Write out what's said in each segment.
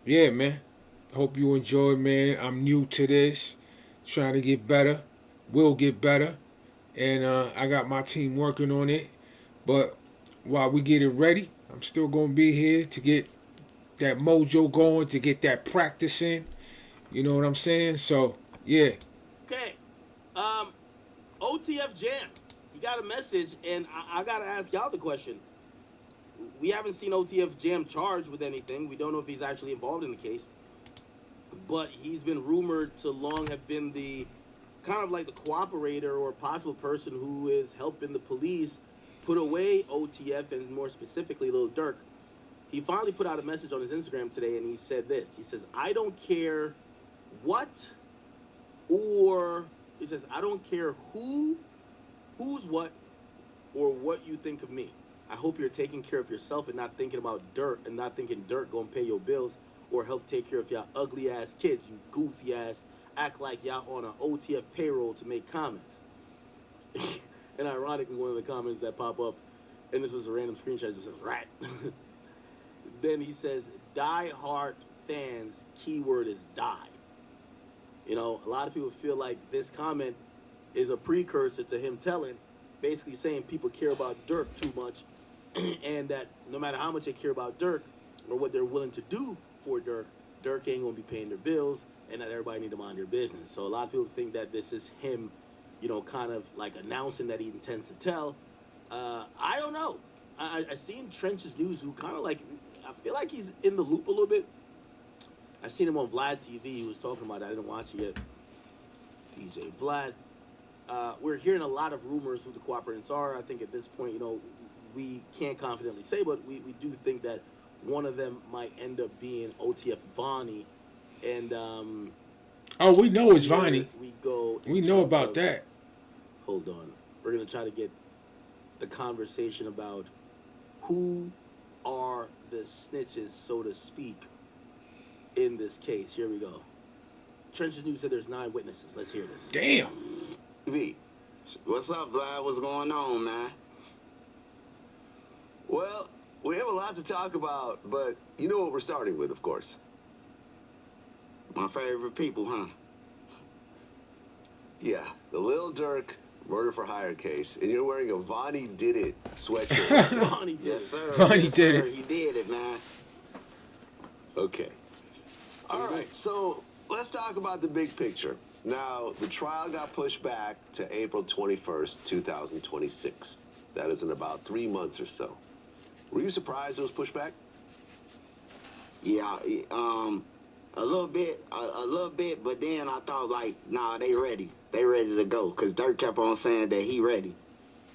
yeah, man. Hope you enjoy, man. I'm new to this, trying to get better. Will get better, and I got my team working on it. But while we get it ready, I'm still gonna be here to get that mojo going, to get that practice in. You know what I'm saying? So yeah, Okay. Um, OTF Jam. He got a message, and I gotta ask y'all the question. We haven't seen OTF Jam charged with anything. We don't know if he's actually involved in the case, but he's been rumored to long have been the kind of like the cooperator or possible person who is helping the police put away OTF and more specifically Lil Durk. He finally put out a message on his Instagram today, and he said this. He says, "I don't care what, or he says, I don't care who's what, or what you think of me. I hope you're taking care of yourself and not thinking about dirt and not thinking dirt gonna pay your bills or help take care of y'all ugly ass kids, you goofy ass, act like y'all on an OTF payroll to make comments." And ironically, one of the comments that pop up, and this was a random screenshot, just says rat. Then he says, "Die hard fans, keyword is die." You know, a lot of people feel like this comment is a precursor to him telling, basically saying people care about Dirk too much, and that no matter how much they care about Dirk or what they're willing to do for Dirk, Dirk ain't gonna be paying their bills, and that everybody need to mind their business. So a lot of people think that this is him, you know, kind of like announcing that he intends to tell. I don't know. I seen Trench's News, who kind of like, I feel like he's in the loop a little bit. I seen him on Vlad TV. He was talking about it. I didn't watch it yet. DJ Vlad. We're hearing a lot of rumors who the cooperators are. I think at this point, you know, we can't confidently say, but we do think that one of them might end up being OTF Vonnie. And oh, we know it's here Vonnie. we go in We know terms about of, that. hold on, we're going to try to get the conversation about who are the snitches, so to speak, in this case. Here we go. Trench's News said there's 9 witnesses. Let's hear this. Damn. V. What's up, Vlad? What's going on, man? Well, we have a lot to talk about, but you know what we're starting with, of course. My favorite people, huh? Yeah, the Lil Durk murder for hire case, and you're wearing a Vonnie Did It sweatshirt. Vonnie did Yes, it. sir. Vonnie yes, did sir. it. He did it, man. Okay. All right, so let's talk about the big picture. Now, the trial got pushed back to April 21st, 2026. That is in about 3 months or so. Were you surprised it was pushed back? Yeah, a little bit, but then I thought like, nah, they ready to go, cause Dirk kept on saying that he ready.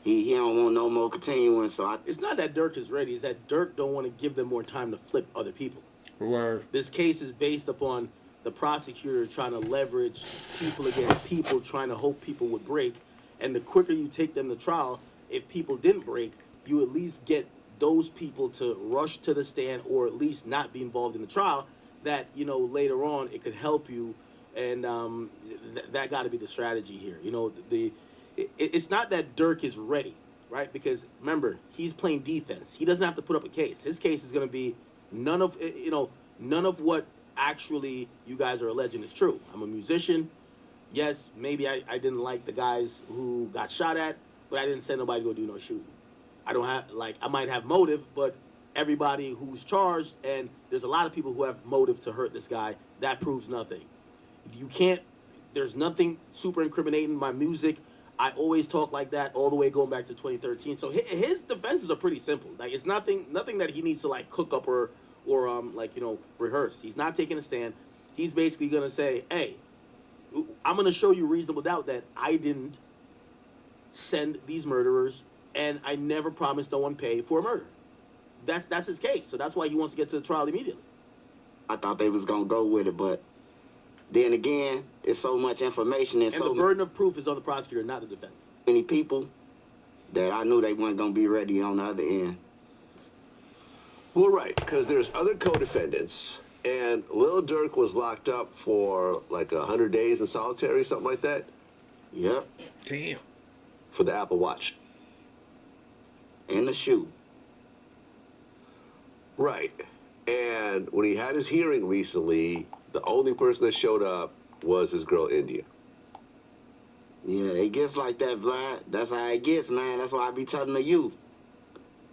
He don't want no more continuing, so It's not that Dirk is ready. It's that Dirk don't want to give them more time to flip other people. Word. This case is based upon the prosecutor trying to leverage people against people, trying to hope people would break. And the quicker you take them to trial, if people didn't break, you at least get those people to rush to the stand or at least not be involved in the trial. That, you know, later on it could help you, and that got to be the strategy here. You know, it's not that Dirk is ready, right? Because remember, he's playing defense. He doesn't have to put up a case. His case is going to be none of what actually you guys are alleging is true. I'm a musician. Yes, maybe I didn't like the guys who got shot at, but I didn't send nobody to go do no shooting. I don't have, like, I might have motive, but everybody who's charged, and there's a lot of people who have motive to hurt this guy, that proves nothing. You can't, there's nothing super incriminating. My music, I always talk like that all the way going back to 2013. So his defenses are pretty simple. Like, it's nothing that he needs to like cook up or like, you know, rehearse. He's not taking a stand. He's basically gonna say, hey, I'm gonna show you reasonable doubt that I didn't send these murderers, and I never promised no one pay for a murder. That's his case. So that's why he wants to get to the trial immediately. I thought they was gonna go with it, but then again, it's so much information and And so the burden of proof is on the prosecutor, not the defense. many people that I knew they weren't gonna be ready on the other end. Well, right, because there's other co-defendants, and Lil Durk was locked up for like 100 days in solitary, something like that, Yep, Damn. for the Apple Watch. in the shoe. Right. And when he had his hearing recently, the only person that showed up was his girl, India. Yeah, it gets like that, Vlad. That's how it gets, man. That's why I be telling the youth.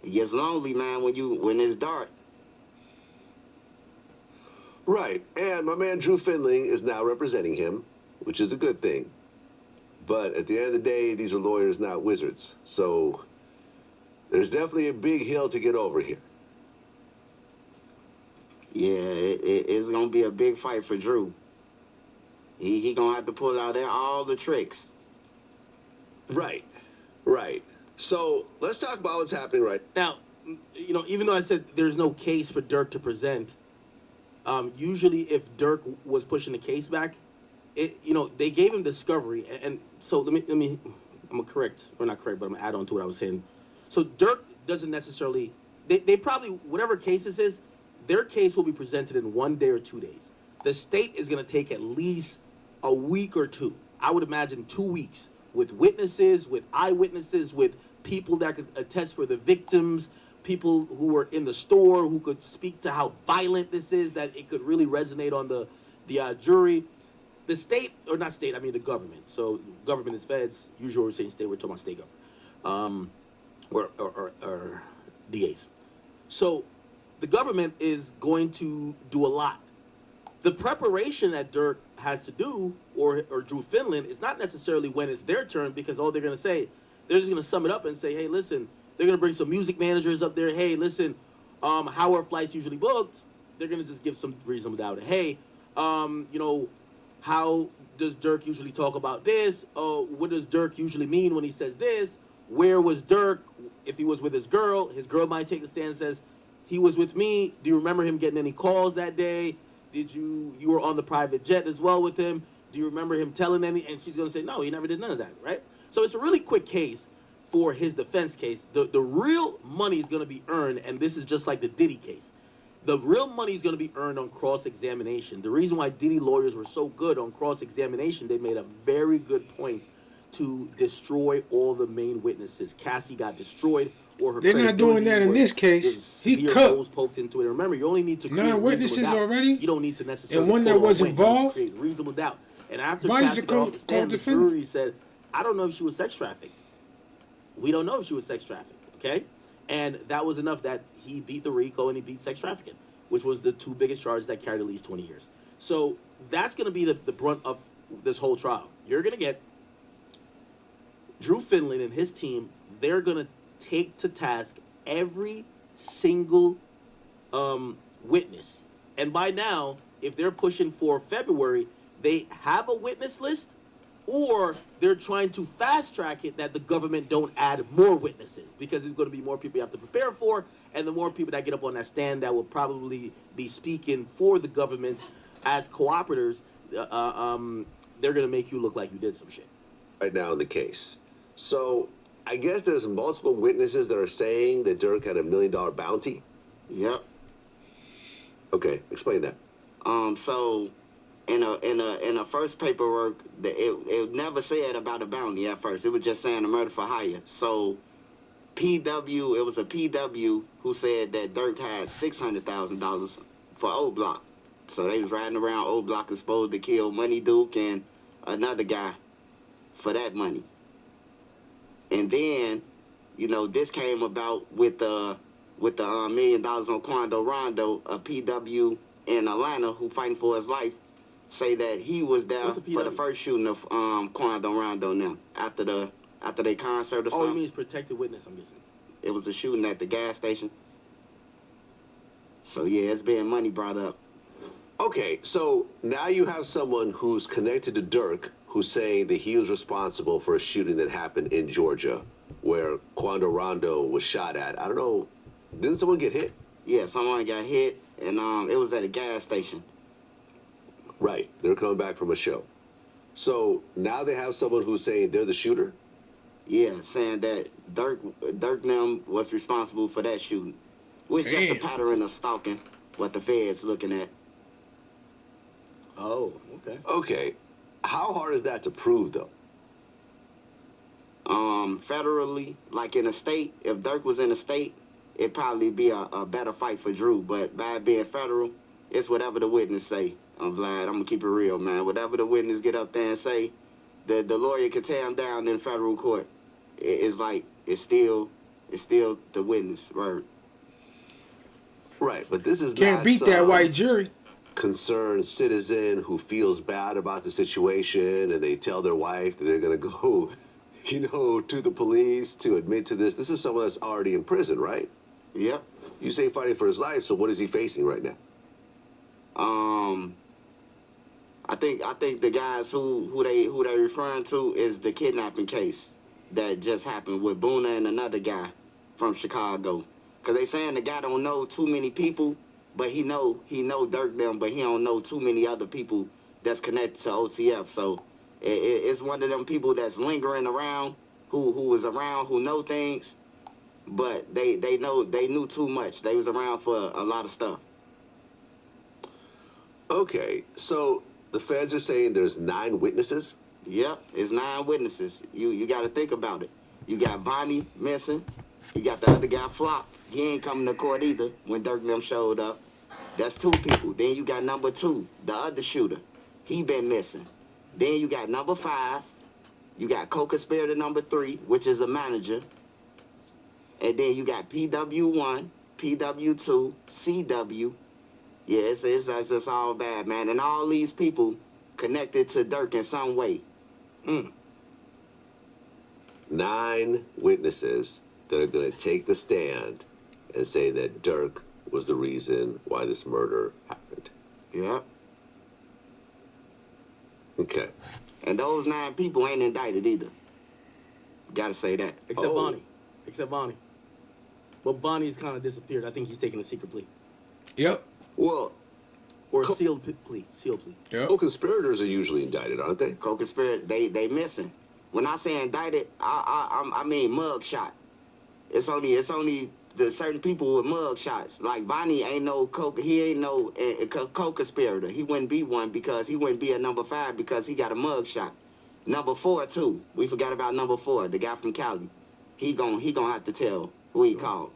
It gets lonely, man, when it's dark. Right, and my man Drew Finling is now representing him, which is a good thing. But at the end of the day, these are lawyers, not wizards. So there's definitely a big hill to get over here. Yeah, it's gonna be a big fight for Drew. He gonna have to pull out all the tricks. Right, right. So let's talk about what's happening right Now, you know, even though I said there's no case for Dirk to present, usually if Dirk was pushing the case back, they gave him discovery, and so let me, I'm gonna correct, or not correct, but I'm gonna add on to what I was saying. So Dirk doesn't necessarily, they probably, whatever case this is, their case will be presented in 1 day or 2 days. The state is gonna take at least a week or two. I would imagine 2 weeks with witnesses, with eyewitnesses, with people that could attest for the victims, people who were in the store who could speak to how violent this is, that it could really resonate on the jury. The state, or not state, I mean the government. So government is feds. Usually we're saying state, we're talking about state government, or DAs. So the government is going to do a lot. The preparation that Dirk has to do, or Drew Finland, is not necessarily when it's their turn, because all they're going to say, they're just going to sum it up and say, hey, listen, they're going to bring some music managers up there. Hey, listen, how are flights usually booked? They're going to just give some reason without it. Hey, how does Dirk usually talk about this? What does Dirk usually mean when he says this? Where was Dirk if he was with his girl? His girl might take a stand and says, he was with me. Do you remember him getting any calls that day? Did you were on the private jet as well with him? Do you remember him telling any? And she's going to say, no, he never did none of that, right? So it's a really quick case for his defense case. The real money is going to be earned, and this is just like the Diddy case. The real money is going to be earned on cross-examination. The reason why Diddy lawyers were so good on cross-examination, they made a very good point to destroy all the main witnesses. Cassie got destroyed, or her They're not doing that in this case. He cut holes poked into it. And remember, you only need to create 9 witnesses already. You don't need to necessarily. And one that was involved. Create reasonable doubt. And after Why is Cassie it got off the stand, the co-defendant? jury said, "I don't know if she was sex trafficked. We don't know if she was sex trafficked." Okay, and that was enough that he beat the RICO and he beat sex trafficking, which was the 2 biggest charges that carried at least 20 years. So that's going to be the brunt of this whole trial. You're going to get Drew Finland and his team. They're going to take to task every single witness. And by now, if they're pushing for February, they have a witness list, or they're trying to fast track it that the government don't add more witnesses, because there's going to be more people you have to prepare for, and the more people that get up on that stand that will probably be speaking for the government as cooperators, they're going to make you look like you did some shit. right now in the case. So I guess there's multiple witnesses that are saying that Dirk had $1 million bounty. Yep. Okay, explain that. So in a first paperwork, it never said about a bounty at first. It was just saying a murder for hire. So PW, it was a PW who said that Dirk had $600,000 for O Block. So they was riding around O Block and supposed to kill Money Duke and another guy for that money. And then, this came about with the $1 million on Quando Rondo, a PW in Atlanta who fighting for his life, say that he was there for the first shooting of Quando Rondo now after their concert or something. Oh, it means protected witness, I'm guessing. It was a shooting at the gas station. So yeah, it's being money brought up. Okay, so now you have someone who's connected to Dirk who's saying that he was responsible for a shooting that happened in Georgia where Quando Rondo was shot at. I don't know, didn't someone get hit? Yeah, someone got hit, and it was at a gas station. Right, they're coming back from a show. So now they have someone who's saying they're the shooter? Yeah, saying that Dirk them was responsible for that shooting. Which is just a pattern of stalking what the Fed's looking at. Oh, okay. Okay, how hard is that to prove, though? Federally, like in a state, if Dirk was in a state, it'd probably be a better fight for Drew. But by it being federal, it's whatever the witness say. I'm Vlad. I'm gonna keep it real, man. Whatever the witness get up there and say, the lawyer can tear him down in federal court. It's like it's still the witness word. Right, but this is Can't not beat that some white jury. concerned citizen who feels bad about the situation and they tell their wife that they're going to go, to the police to admit to this. This is someone that's already in prison, right? Yep. You say fighting for his life, so what is he facing right now? I think the guys who they referring to is the kidnapping case that just happened with Boona and another guy from Chicago. Cause they saying the guy don't know too many people, but he know Dirk them, but he don't know too many other people that's connected to OTF. So it's one of them people that's lingering around, who was around, who know things, but they knew too much. They was around for a lot of stuff. Okay, so the feds are saying there's 9 witnesses? Yep, it's 9 witnesses. You got to think about it. You got Vonnie missing. You got the other guy, Flock. He ain't coming to court either when Dirk them showed up. That's 2 people. Then you got number 2, the other shooter. He been missing. Then you got number 5. You got co-conspirator number 3, which is a manager. And then you got PW1, PW2, CW. Yeah, it's all bad, man. And all these people connected to Dirk in some way. 9 witnesses that are going to take the stand and say that Dirk was the reason why this murder happened. Yep. Okay. And those 9 people ain't indicted either. Gotta say that. Except Vonnie. But Vonnie's kind of disappeared. I think he's taking a secret plea. Yep. Well, Or a sealed plea. Yep. co-conspirators are usually indicted, aren't they? Co-conspirator, they missing. When I say indicted, I mean mug shot. It's only the certain people with mug shots. Like Vonnie ain't no co-conspirator. He wouldn't be one because he wouldn't be a number 5 because he got a mug shot. Number 4 too. We forgot about number 4, the guy from Cali. He gonna have to tell who he called.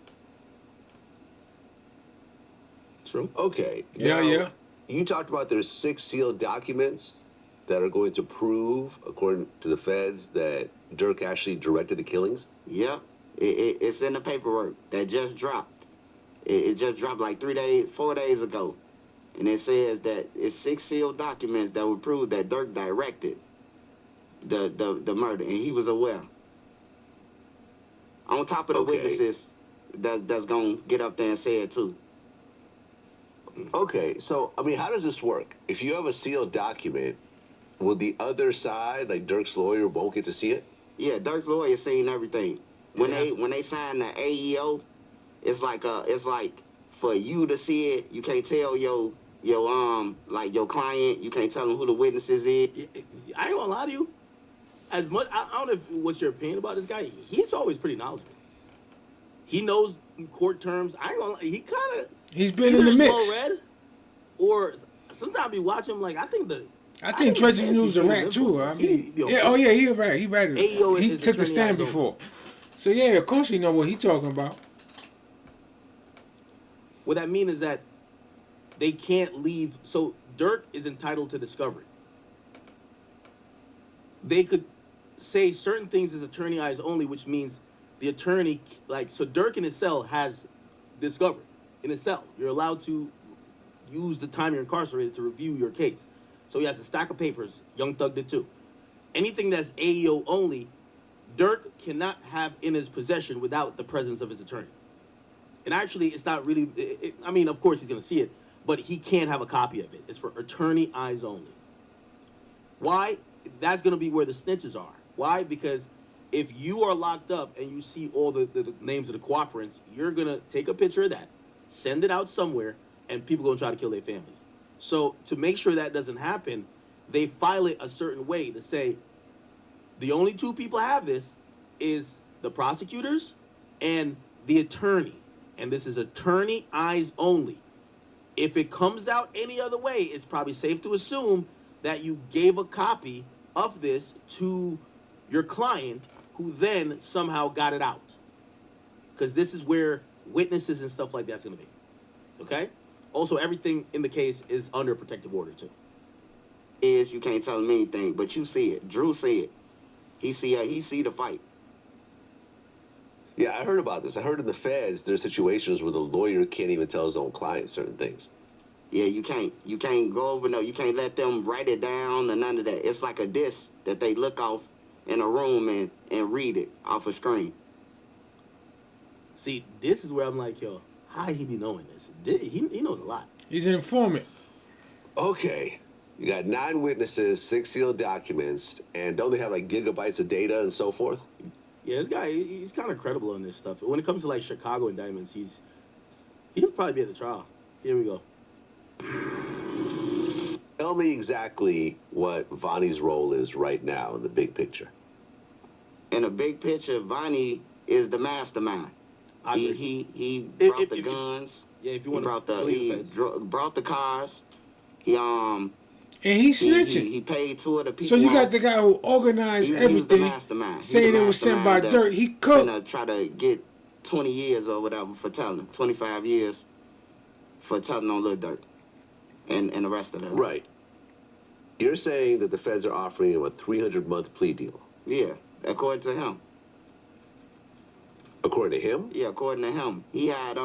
True. Okay. Yeah, now, yeah. You talked about there's 6 sealed documents that are going to prove, according to the feds, that Dirk actually directed the killings? Yep. It's in the paperwork that just dropped. It just dropped like 4 days ago. And it says that it's 6 sealed documents that would prove that Dirk directed the murder, and he was aware. On top of the witnesses that's gonna get up there and say it too. Okay, so, I mean, how does this work? If you have a sealed document, will the other side, like Dirk's lawyer, won't get to see it? Yeah, Dirk's lawyer seen everything. When they sign the AEO, it's like for you to see it, you can't tell your client, you can't tell them who the witnesses is. I ain't gonna lie to you. As much, I don't know what's your opinion about this guy. He's always pretty knowledgeable. He knows court terms. I ain't gonna lie. He kind of. He's been in the mix. Well read, or sometimes you watch him like I think Treasury News a rat too. I mean, he right. He right. He took the stand before. So yeah, of course he know what he talking about. What that means is that they can't leave. So Dirk is entitled to discovery. They could say certain things as attorney eyes only, which means the attorney, so Dirk in his cell has discovery in his cell. You're allowed to use the time you're incarcerated to review your case. So he has a stack of papers. Young Thug did too. Anything that's AEO only, Dirk cannot have in his possession without the presence of his attorney. And actually, it's not really, I mean, of course he's going to see it, but he can't have a copy of it. It's for attorney eyes only. Why? That's going to be where the snitches are. Why? Because if you are locked up and you see all the names of the cooperants, you're going to take a picture of that, send it out somewhere, and people are going to try to kill their families. So to make sure that doesn't happen, they file it a certain way to say, the only 2 people have this is the prosecutors and the attorney. And this is attorney eyes only. If it comes out any other way, it's probably safe to assume that you gave a copy of this to your client who then somehow got it out. Because this is where witnesses and stuff like that's going to be. Okay? Also, everything in the case is under protective order, too. You can't tell him anything, but you see it. Drew see it. He see the fight. Yeah, I heard about this. I heard in the feds there's situations where the lawyer can't even tell his own client certain things. Yeah, you can't go over you can't let them write it down or none of that. It's like a disc that they look off in a room and read it off a screen. See, this is where I'm like, yo, how he be knowing this? He knows a lot. He's an informant. Okay. You got 9 witnesses, 6 sealed documents, and don't they have like gigabytes of data and so forth? Yeah, this guy, he's kind of credible on this stuff. When it comes to like Chicago indictments, he's probably be at the trial. Here we go. Tell me exactly what Vonnie's role is right now in the big picture. In the big picture, Vonnie is the mastermind. He brought the guns. Yeah, if you want to brought the cars. And he's snitching. He paid 2 of the people. So you got the guy who organized everything, he was the mastermind. saying it was sent by Dirt. He cooked. Gonna try to get 20 years or whatever for telling. 25 years for telling on Lil Dirt and the rest of them. Right. You're saying that the feds are offering him a 300-month plea deal. Yeah, according to him. According to him? Yeah, according to him. He had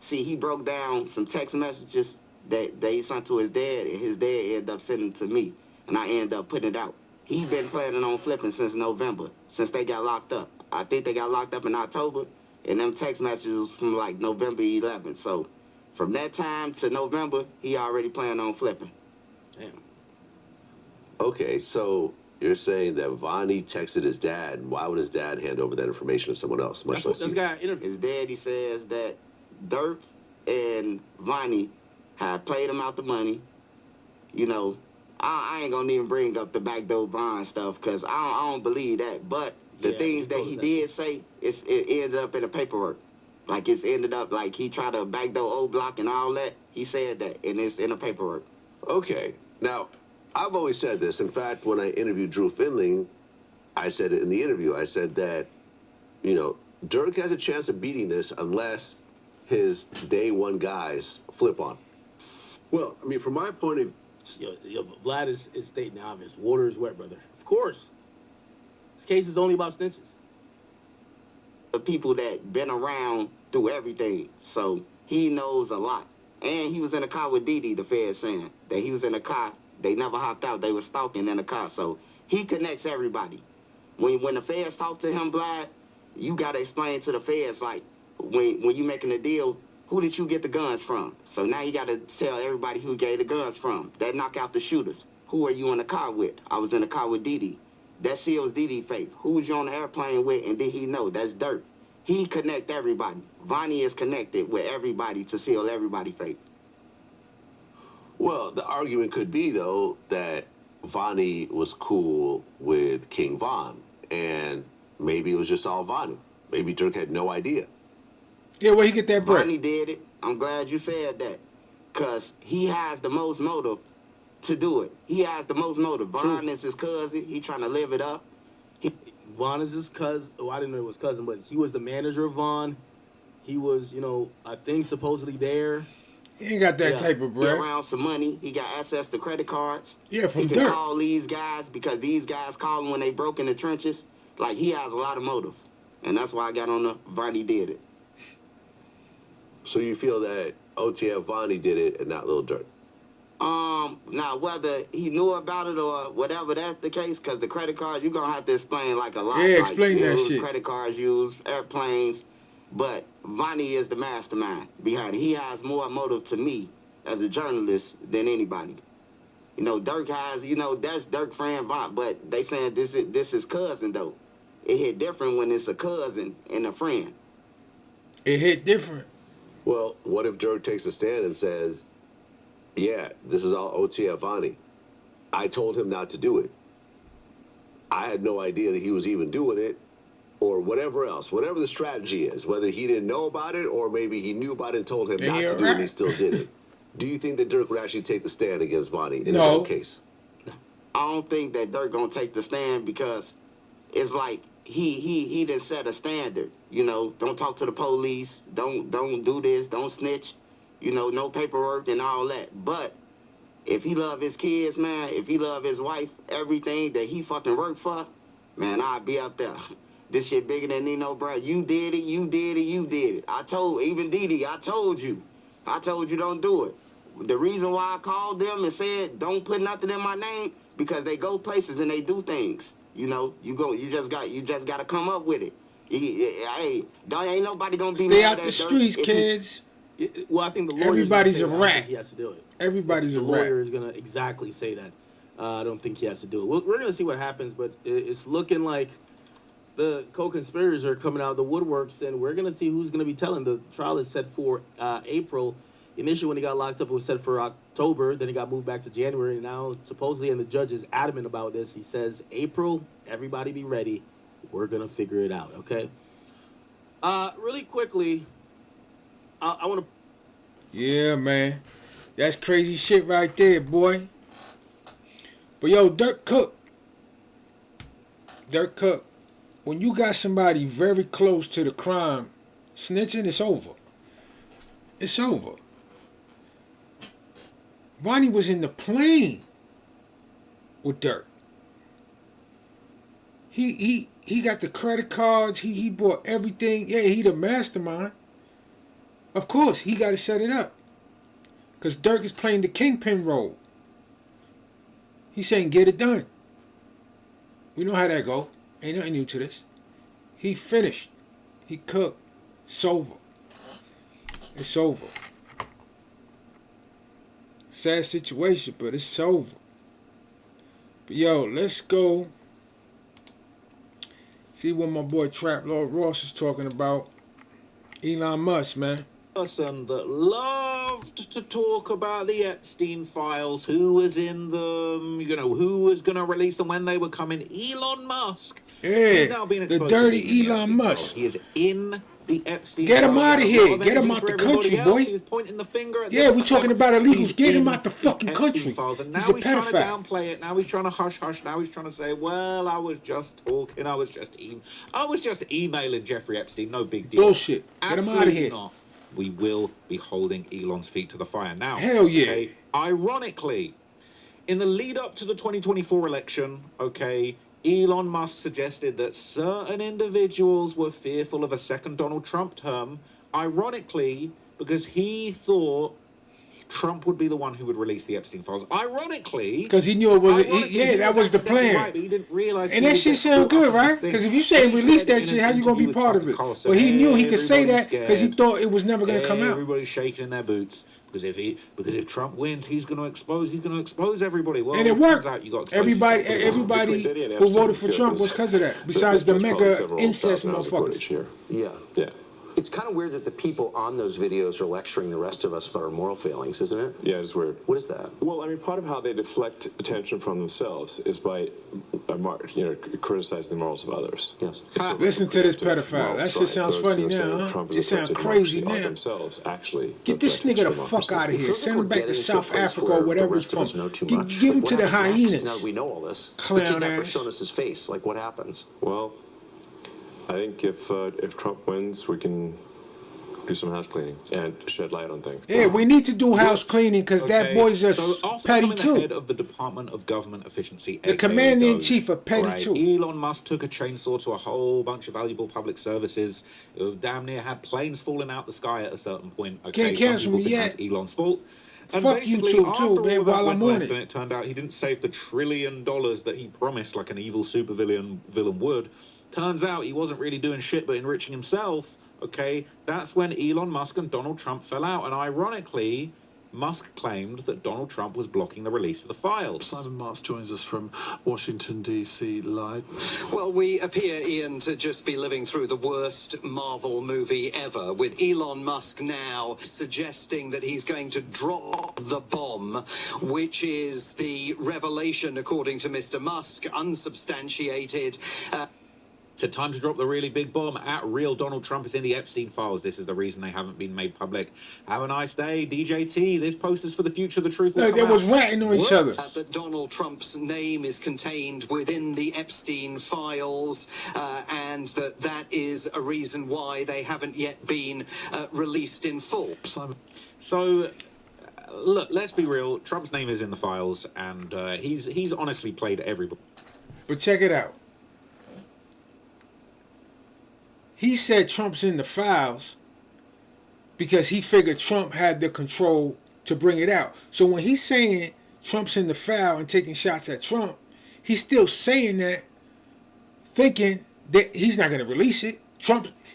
he broke down some text messages that he sent to his dad, and his dad ended up sending to me, and I ended up putting it out. He been planning on flipping since November, since they got locked up. I think they got locked up in October, and them text messages was from like November 11th. So from that time to November, he already planned on flipping. Damn. Okay, so you're saying that Vonnie texted his dad, and why would his dad hand over that information to someone else? That's what this guy interviewed. His daddy says that Dirk and Vonnie had played him out the money. You know, I ain't gonna even bring up the backdoor Von stuff because I don't believe that. But the things that he did say, it ended up in the paperwork. Like it's ended up like he tried to backdoor O Block and all that. He said that, and it's in the paperwork. Okay. Now, I've always said this. In fact, when I interviewed Drew Finling, I said it in the interview. I said that, you know, Dirk has a chance of beating this unless his day one guys flip on him. Well, I mean, from my point of view, Yo, Vlad is stating the obvious. Water is wet, brother. Of course. This case is only about snitches. The people that been around through everything, so he knows a lot. And he was in a car with Didi, the Fed saying that he was in a car. They never hopped out. They were stalking in the car. So he connects everybody. When the feds talk to him, Vlad, you got to explain to the feds, like, when you making a deal, who did you get the guns from? So now you got to tell everybody who gave the guns from. That knock out the shooters. Who are you in the car with? I was in the car with Didi. That seals Didi faith. Who was you on the airplane with, and did he know? That's Dirt. He connect everybody. Vonnie is connected with everybody to seal everybody faith. Well, the argument could be, though, that Vonnie was cool with King Von, and maybe it was just all Vonnie. Maybe Dirk had no idea. Yeah, where he get that bread? Vonnie did it. I'm glad you said that, because he has the most motive to do it. He has the most motive. Von is his cousin. He trying to live it up. Von is his cousin. Oh, I didn't know it was cousin, but he was the manager of Von. He was, I think supposedly there. He ain't got that type of bread. He around some money. He got access to credit cards. Yeah, from He can Dirt. call these guys because these guys call him when they broke in the trenches. Like, he has a lot of motive. And that's why I got on the Vonnie did it. So you feel that OTF Vonnie did it and not Lil Dirt? Now, whether he knew about it or whatever that's the case, because the credit cards, you're going to have to explain, like, a lot. Yeah, explain that shit. Credit cards used, airplanes. But Vonnie is the mastermind behind it. He has more motive to me as a journalist than anybody. Dirk has, that's Dirk friend Von, but they saying this is cousin, though. It hit different when it's a cousin and a friend. It hit different. Well, what if Dirk takes a stand and says, yeah, this is all OTF Vonnie. I told him not to do it. I had no idea that he was even doing it, or whatever else, whatever the strategy is, whether he didn't know about it or maybe he knew about it and told him not to do it and he still did it. Do you think that Dirk would actually take the stand against Vonnie in his own case? I don't think that Dirk gonna take the stand because it's like he done set a standard. You know, don't talk to the police, don't do this, don't snitch, you know, no paperwork and all that. But if he love his kids, man, if he love his wife, everything that he fucking worked for, man, I'd be up there. This shit bigger than Nino, bro. You did it, you did it, you did it. I told, even Didi, I told you don't do it. The reason why I called them and said don't put nothing in my name, because they go places and they do things. You know, you just got to come up with it. Hey, ain't nobody gonna be Stay mad out at the streets, kids. Well, I think the lawyer. Everybody's say a that. I don't rat. think he has to do it. Everybody's The a lawyer rat. is gonna exactly say that. I don't think he has to do it. We're gonna see what happens, but it's looking like the co-conspirators are coming out of the woodworks, and we're gonna see who's gonna be telling. The trial is set for April. Initially, when he got locked up, it was set for October. Then it got moved back to January. And now, supposedly, and the judge is adamant about this. He says, April, everybody be ready. We're gonna figure it out. Okay. Really quickly, I want to. Yeah, man. That's crazy shit right there, boy. But yo, Dirk Cook, when you got somebody very close to the crime snitching, it's over. It's over. Bonnie was in the plane with Dirk. He got the credit cards. He bought everything. Yeah, he the mastermind. Of course, he got to set it up. Because Dirk is playing the kingpin role. He's saying, get it done. We know how that go. Ain't nothing new to this. He finished. He cooked. It's over. It's over. Sad situation, but it's over. But yo, let's go see what my boy Trap Lord Ross is talking about. Elon Musk, man. Person that loved to talk about the Epstein files, who was in them, you know, who was going to release them, when they were coming. Elon Musk. Yeah, He's now being the exposed dirty to being the Elon Epstein Musk. files. He is in the Epstein Get him files. out of He had a lot here. Get him energy out for the everybody country, else. boy. He was pointing the finger at Yeah, them. we talking about illegals. He's Get him in out the fucking Epstein country. files, and now He's a he's trying to pedophile. downplay it. Now he's trying to hush. Now he's trying to say, well, I was just talking. I was just emailing Jeffrey Epstein. No big deal. Bullshit. Get him Absolutely out of here. not. We will be holding Elon's feet to the fire. Now, Hell yeah. okay, ironically, in the lead up to the 2024 election, okay, Elon Musk suggested that certain individuals were fearful of a second Donald Trump term, ironically, because he thought Trump would be the one who would release the Epstein files. Ironically, Because he knew it was, he that was the accidentally plan. right, but he didn't realize. And that shit sound good, right? Because if you say release that shit, how you gonna be part of it? But he knew he could say that because he thought it was never gonna come out. Everybody's shaking in their boots because if Trump wins, he's gonna expose everybody. Well, And it worked. Out you got Everybody who voted for Trump was because of that. Besides the mega incest motherfuckers. Here. Yeah. It's kind of weird that the people on those videos are lecturing the rest of us about our moral failings, isn't it? Yeah, it's weird. What is that? Well, I mean, part of how they deflect attention from themselves is by, criticizing the morals of others. Yes. Listen to this pedophile. That shit sounds funny now, huh? It sounds crazy now. Themselves actually. Get this nigga the fuck out of here. Send him back to South Africa or whatever he's from. Give him to the hyenas. Now that we know all this. Clown the kidnapper's ass. shown us his face. Like, what happens? Well, I think if Trump wins, we can do some house cleaning and shed light on things. Yeah, we need to do house cleaning because that boy's just petty the too. head of the Department of Government Efficiency, The commander-in-chief of petty too. Elon Musk took a chainsaw to a whole bunch of valuable public services. Damn near had planes falling out the sky at a certain point. Okay, Can't cancel me yet. That's Elon's fault. And Fuck basically, YouTube after too, all man, of that while went I'm on left it. and it turned out he didn't save the $1 trillion that he promised like an evil villain would. Turns out he wasn't really doing shit but enriching himself. Okay, that's when Elon Musk and Donald Trump fell out. And ironically, Musk claimed that Donald Trump was blocking the release of the files. Simon Marks joins us from Washington, D.C. live. Well, we appear, Ian, to just be living through the worst Marvel movie ever, with Elon Musk now suggesting that he's going to drop the bomb, which is the revelation, according to Mr. Musk, unsubstantiated. Said time to drop the really big bomb. At real Donald Trump is in the Epstein files. This is the reason they haven't been made public. Have a nice day, DJT. This post is for the future. The truth will Look, come they was out. ratting on each other. That Donald Trump's name is contained within the Epstein files, and that is a reason why they haven't yet been released in full. So, look, let's be real. Trump's name is in the files, and he's honestly played everybody. But check it out. He said Trump's in the files because he figured Trump had the control to bring it out. So when he's saying Trump's in the file and taking shots at Trump, he's still saying that, thinking that he's not going to release it.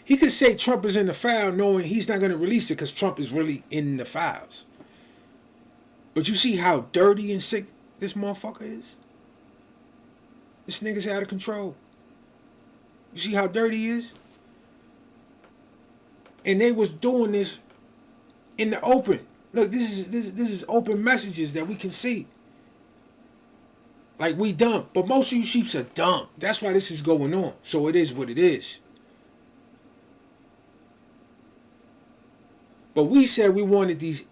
He could say Trump is in the file knowing he's not going to release it because Trump is really in the files. But you see how dirty and sick this motherfucker is? This nigga's out of control. You see how dirty he is? And they was doing this in the open. Look, this is open messages that we can see. Like, we dumb. But most of you sheeps are dumb. That's why this is going on. So it is what it is. But we said we wanted these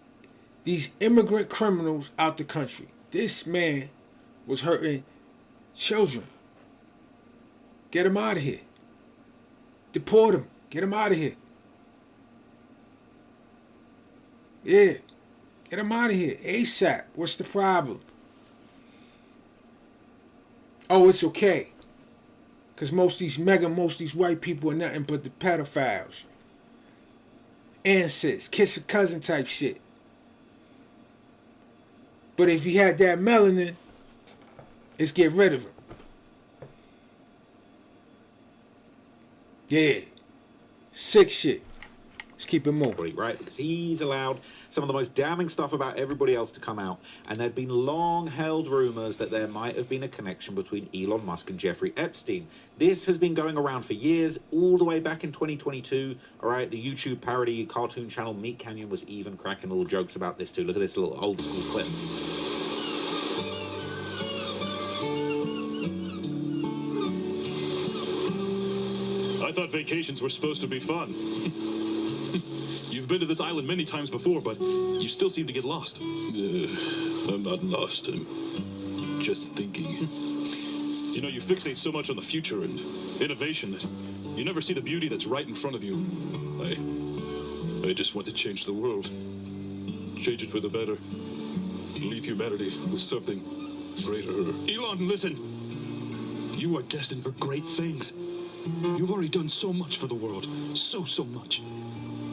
immigrant criminals out the country. This man was hurting children. Get him out of here. Deport him. Get him out of here. Yeah. Get him out of here. ASAP. What's the problem? Oh, it's okay. Because most of these white people are nothing but the pedophiles. And sis. Kiss a cousin type shit. But if he had that melanin, let's get rid of him. Yeah. Sick shit. Let's keep it moving. Right, because he's allowed some of the most damning stuff about everybody else to come out, and there'd been long-held rumors that there might have been a connection between Elon Musk and Jeffrey Epstein. This has been going around for years, all the way back in 2022. All right, the YouTube parody cartoon channel Meat Canyon was even cracking little jokes about this too. Look at this little old-school clip. I thought vacations were supposed to be fun. You've been to this island many times before, but you still seem to get lost. I'm not lost. I'm just thinking. You know, you fixate so much on the future and innovation that you never see the beauty that's right in front of you. I just want to change the world. Change it for the better. Leave humanity with something greater. Elon, listen. You are destined for great things. You've already done so much for the world. So much.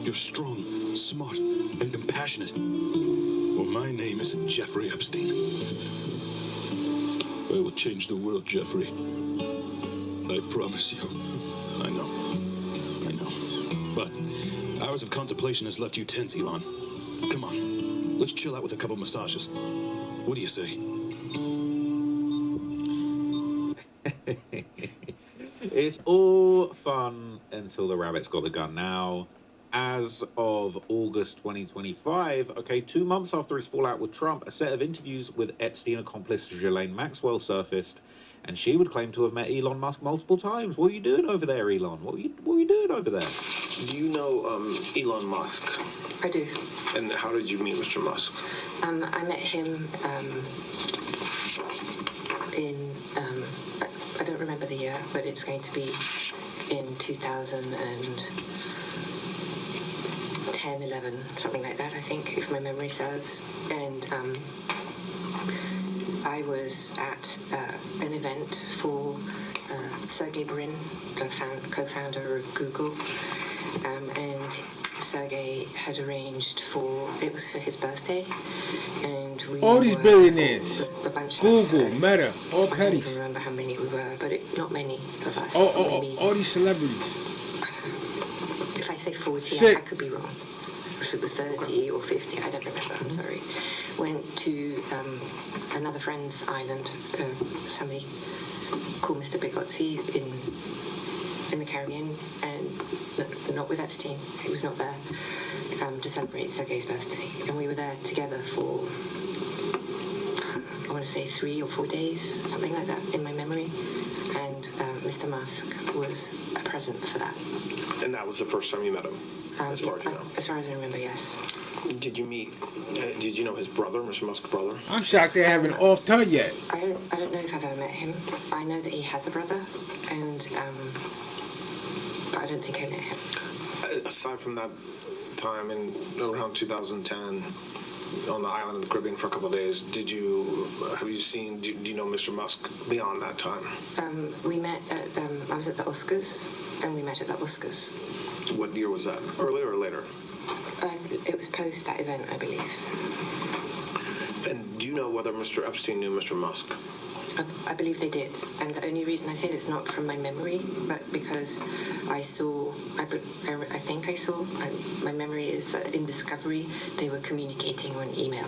You're strong, smart, and compassionate. Well, my name isn't Jeffrey Epstein. I will change the world, Jeffrey. I promise you. I know. But hours of contemplation has left you tense, Elon. Come on, let's chill out with a couple massages. What do you say? It's all fun until the rabbit's got the gun. Now, as of August 2025, okay, 2 months after his fallout with Trump, a set of interviews with Epstein accomplice Ghislaine Maxwell surfaced, and she would claim to have met Elon Musk multiple times. What are you doing over there, Elon? What are you doing over there? Do you know Elon Musk? I do. And how did you meet Mr. Musk? I met him in, I don't remember the year, but it's going to be in 2010, 11, something like that, I think, if my memory serves. And I was at an event for Sergey Brin, the co-founder of Google, and Sergey had arranged it was for his birthday, and we all these billionaires, a bunch Google, of us, Meta, all I don't petties. even remember how many we were, but not many of us. All these celebrities. If I say 40, Sick. I could be wrong. If it was 30 or 50, I don't remember, I'm sorry. Went to another friend's island, somebody called Mr. Bigotzi in the Caribbean, and not with Epstein, he was not there, to celebrate Sergey's birthday. And we were there together for a want to say 3 or 4 days, something like that, in my memory. And Mr. Musk was a present for that. And that was the first time you met him, as far as you know? As far as I remember, yes. Did you meet, did you know his brother, Mr. Musk's brother? I'm shocked they haven't offed her yet. I don't know if I've ever met him. I know that he has a brother, and but I don't think I met him. Aside from that time in around 2010, on the island of the Caribbean for a couple of days, do you know Mr. Musk beyond that time? We met at, I was at the Oscars, and we met at the Oscars. What year was that? Earlier or later? It was post that event, I believe. And do you know whether Mr. Epstein knew Mr. Musk? I believe they did, and the only reason I say this, not from my memory, but because I think I saw, my memory is that in Discovery, they were communicating on email.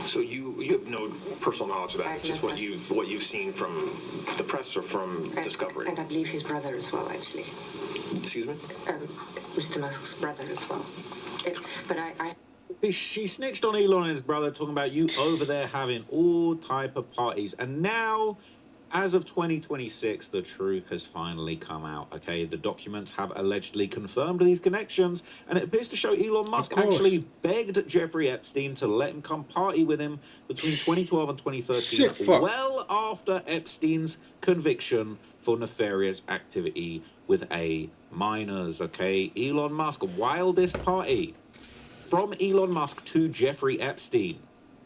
So you have no personal knowledge of that, it's just what you've seen from the press or from Discovery? And I believe his brother as well, actually. Excuse me? Mr. Musk's brother as well. But I She snitched on Elon and his brother, talking about you over there having all type of parties. And now, as of 2026, the truth has finally come out, okay? The documents have allegedly confirmed these connections, and it appears to show Elon Musk actually begged Jeffrey Epstein to let him come party with him between 2012 and 2013, well after Epstein's conviction for nefarious activity with minors, okay? Elon Musk, wildest party. From Elon Musk to Jeffrey Epstein.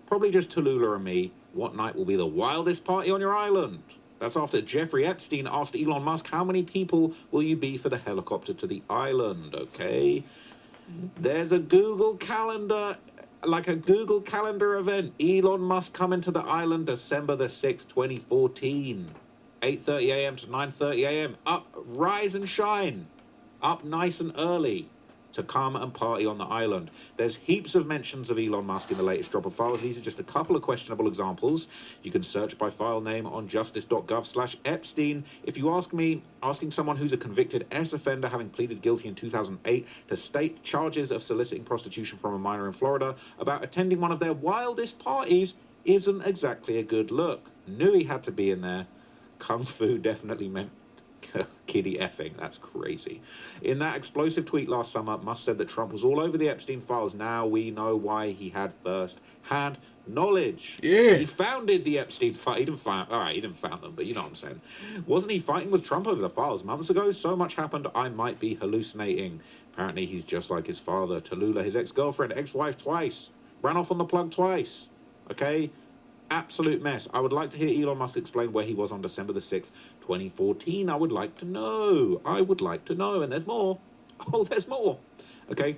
Probably just Tallulah and me. What night will be the wildest party on your island? That's after Jeffrey Epstein asked Elon Musk, how many people will you be for the helicopter to the island, okay? There's a Google Calendar, like a Google Calendar event. Elon Musk coming to the island December the 6th, 2014. 8:30 a.m. to 9:30 a.m. Up, rise and shine. Up nice and early to come and party on the island. There's heaps of mentions of Elon Musk in the latest drop of files. These are just a couple of questionable examples. You can search by file name on justice.gov/Epstein. If you ask me, asking someone who's a convicted S offender having pleaded guilty in 2008 to state charges of soliciting prostitution from a minor in Florida about attending one of their wildest parties isn't exactly a good look. Knew he had to be in there. Kung Fu definitely meant kiddie effing. That's crazy. In that explosive tweet last summer, Musk said that Trump was all over the Epstein files. Now we know why he had first-hand knowledge. Yeah. He founded the Epstein file. He didn't found them, but you know what I'm saying. Wasn't he fighting with Trump over the files months ago? So much happened, I might be hallucinating. Apparently, he's just like his father. Tallulah, his ex-girlfriend, ex-wife twice. Ran off on the plug twice. Okay? Absolute mess. I would like to hear Elon Musk explain where he was on December the 6th, 2014. I would like to know. And there's more. Oh, there's more. Okay.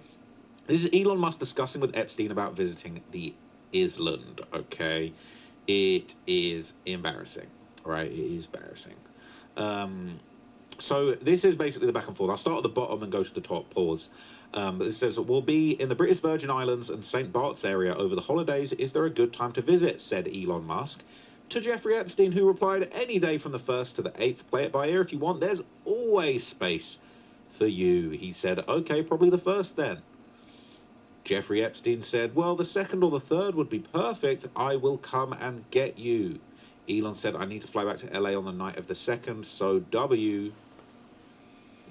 This is Elon Musk discussing with Epstein about visiting the island. Okay. It is embarrassing. All right. It is embarrassing. So this is basically the back and forth. I'll start at the bottom and go to the top. Pause. But it says, we'll be in the British Virgin Islands and St. Bart's area over the holidays. Is there a good time to visit? Said Elon Musk to Jeffrey Epstein, who replied, any day from the 1st to the 8th. Play it by ear if you want. There's always space for you. He said, okay, probably the 1st then. Jeffrey Epstein said, well, the 2nd or the 3rd would be perfect. I will come and get you. Elon said, I need to fly back to LA on the night of the 2nd, so W.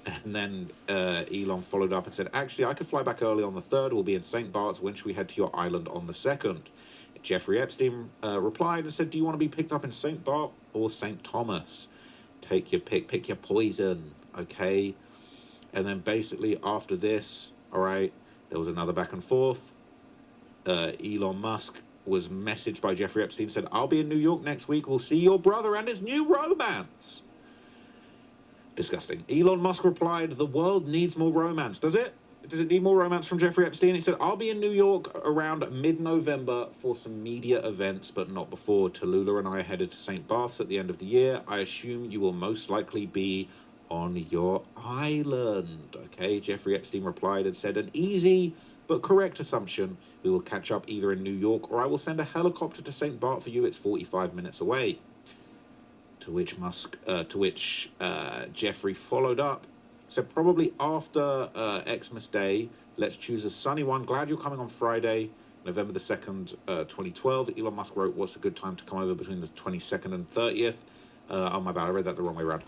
And then Elon followed up and said, actually, I could fly back early on the 3rd. We'll be in St. Bart's. When should we head to your island on the 2nd? Jeffrey Epstein replied and said, do you want to be picked up in St. Bart or St. Thomas? Take your pick. Pick your poison, okay? And then basically after this, all right, there was another back and forth. Elon Musk was messaged by Jeffrey Epstein, said, I'll be in New York next week. We'll see your brother and his new romance. Disgusting. Elon Musk replied, the world needs more romance. Does it? Does it need more romance from Jeffrey Epstein? He said, I'll be in New York around mid-November for some media events, but not before. Tallulah and I are headed to St. Bart's at the end of the year. I assume you will most likely be on your island. Okay, Jeffrey Epstein replied and said, an easy but correct assumption. We will catch up either in New York or I will send a helicopter to St. Bart for you. It's 45 minutes away. To which Jeffrey followed up, said probably after Xmas Day. Let's choose a sunny one. Glad you're coming on Friday. November the 2nd, 2012, Elon Musk wrote, "What's a good time to come over between the 22nd and 30th?" Oh, my bad, I read that the wrong way around.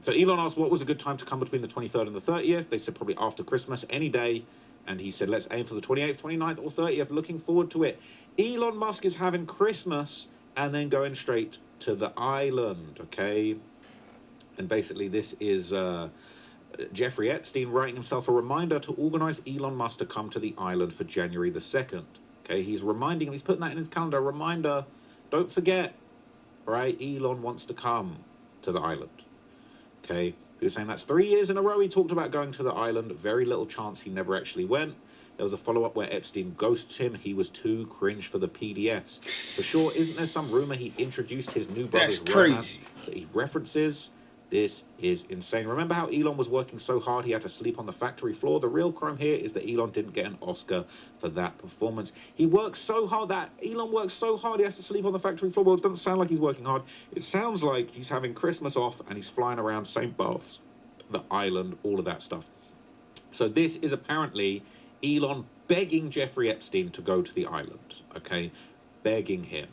So Elon asked, what was a good time to come between the 23rd and the 30th? They said probably after Christmas, any day. And he said, let's aim for the 28th, 29th, or 30th. Looking forward to it. Elon Musk is having Christmas and then going straight to the island, okay? And basically this is Jeffrey Epstein writing himself a reminder to organize Elon Musk to come to the island for January the 2nd. Okay, he's reminding him, he's putting that in his calendar, reminder, don't forget, right? Elon wants to come to the island. Okay, he was saying that's 3 years in a row he talked about going to the island. Very little chance he never actually went. There was a follow-up where Epstein ghosts him. He was too cringe for the PDFs. For sure, isn't there some rumor he introduced his new brother's romance that he references? This is insane. Remember how Elon was working so hard he had to sleep on the factory floor? The real crime here is that Elon didn't get an Oscar for that performance. He works so hard that Elon works so hard he has to sleep on the factory floor. Well, it doesn't sound like he's working hard. It sounds like he's having Christmas off and he's flying around St. Barths, the island, all of that stuff. So this is apparently Elon begging Jeffrey Epstein to go to the island, okay? Begging him.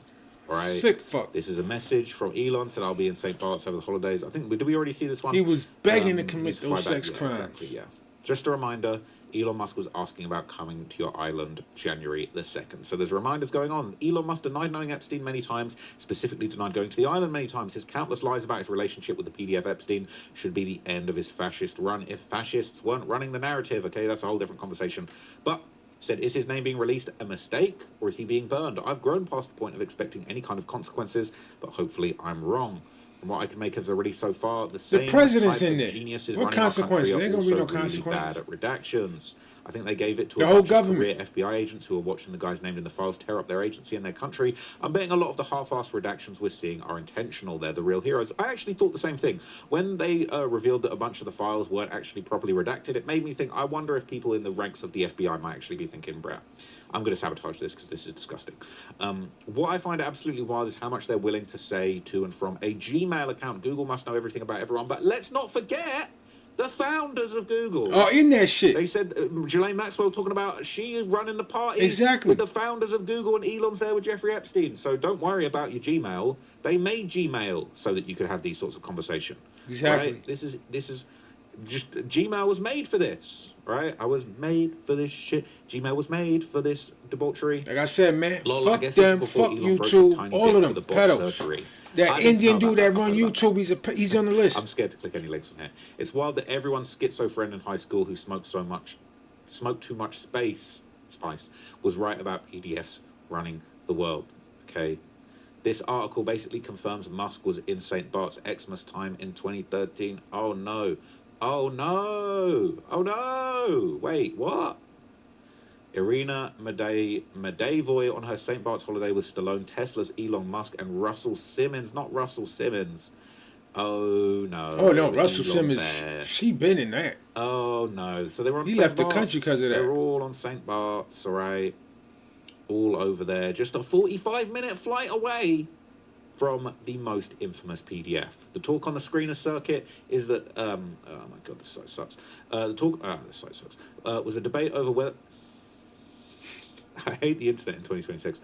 Right. Sick fuck. This is a message from Elon. Said I'll be in St. Bart's over the holidays. I think, did we already see this one? He was begging to commit those sex crimes. Exactly, yeah. Just a reminder, Elon Musk was asking about coming to your island January the 2nd. So there's reminders going on. Elon Musk denied knowing Epstein many times, specifically denied going to the island many times. His countless lies about his relationship with the PDF Epstein should be the end of his fascist run. If fascists weren't running the narrative, okay, that's a whole different conversation. But said, is his name being released a mistake or is he being burned? I've grown past the point of expecting any kind of consequences, but hopefully I'm wrong. From what I can make of the release so far, the same president's type in of there. geniuses What running our country consequences? are Ain't gonna also be no really consequences. bad at redactions. I think they gave it to The a whole bunch of government. career FBI agents who are watching the guys named in the files tear up their agency and their country. I'm betting a lot of the half-assed redactions we're seeing are intentional. They're the real heroes. I actually thought the same thing. When they revealed that a bunch of the files weren't actually properly redacted, it made me think, I wonder if people in the ranks of the FBI might actually be thinking, bruh, I'm going to sabotage this because this is disgusting. What I find absolutely wild is how much they're willing to say to and from a Gmail account. Google must know everything about everyone, but let's not forget the founders of Google. Oh, in that shit. They said, Ghislaine Maxwell talking about she is running the party Exactly. with the founders of Google, and Elon's there with Jeffrey Epstein. So don't worry about your Gmail. They made Gmail so that you could have these sorts of conversation. Exactly. Right? This is just, Gmail was made for this, right? I was made for this shit. Gmail was made for this debauchery. Like I said, man, Lol, I fuck guess this them, is before fuck Elon broke his YouTube, tiny all dick of for them, the bot pedos. surgery. That I didn't Indian know dude about that run I heard about YouTube, he's on the list. I'm scared to click any links on here. It's wild that everyone's schizo friend in high school who smoked too much spice, was right about PDFs running the world. Okay. This article basically confirms Musk was in St. Bart's Xmas time in 2013. Oh no. Oh no. Oh no. Wait, what? Irina Medavoy on her St. Bart's holiday with Stallone, Tesla's Elon Musk, and Russell Simmons. Not Russell Simmons. Oh no. Oh no, Russell Elon's Simmons, there. she been in that. Oh no. So they were on He St. left the Bart's. country because of that. They're all on St. Bart's, all right. All over there. Just a 45-minute flight away from the most infamous PDF. The talk on the screener circuit is that, oh my god, this site sucks. This site sucks. Was a debate over whether, I hate the internet in 2026,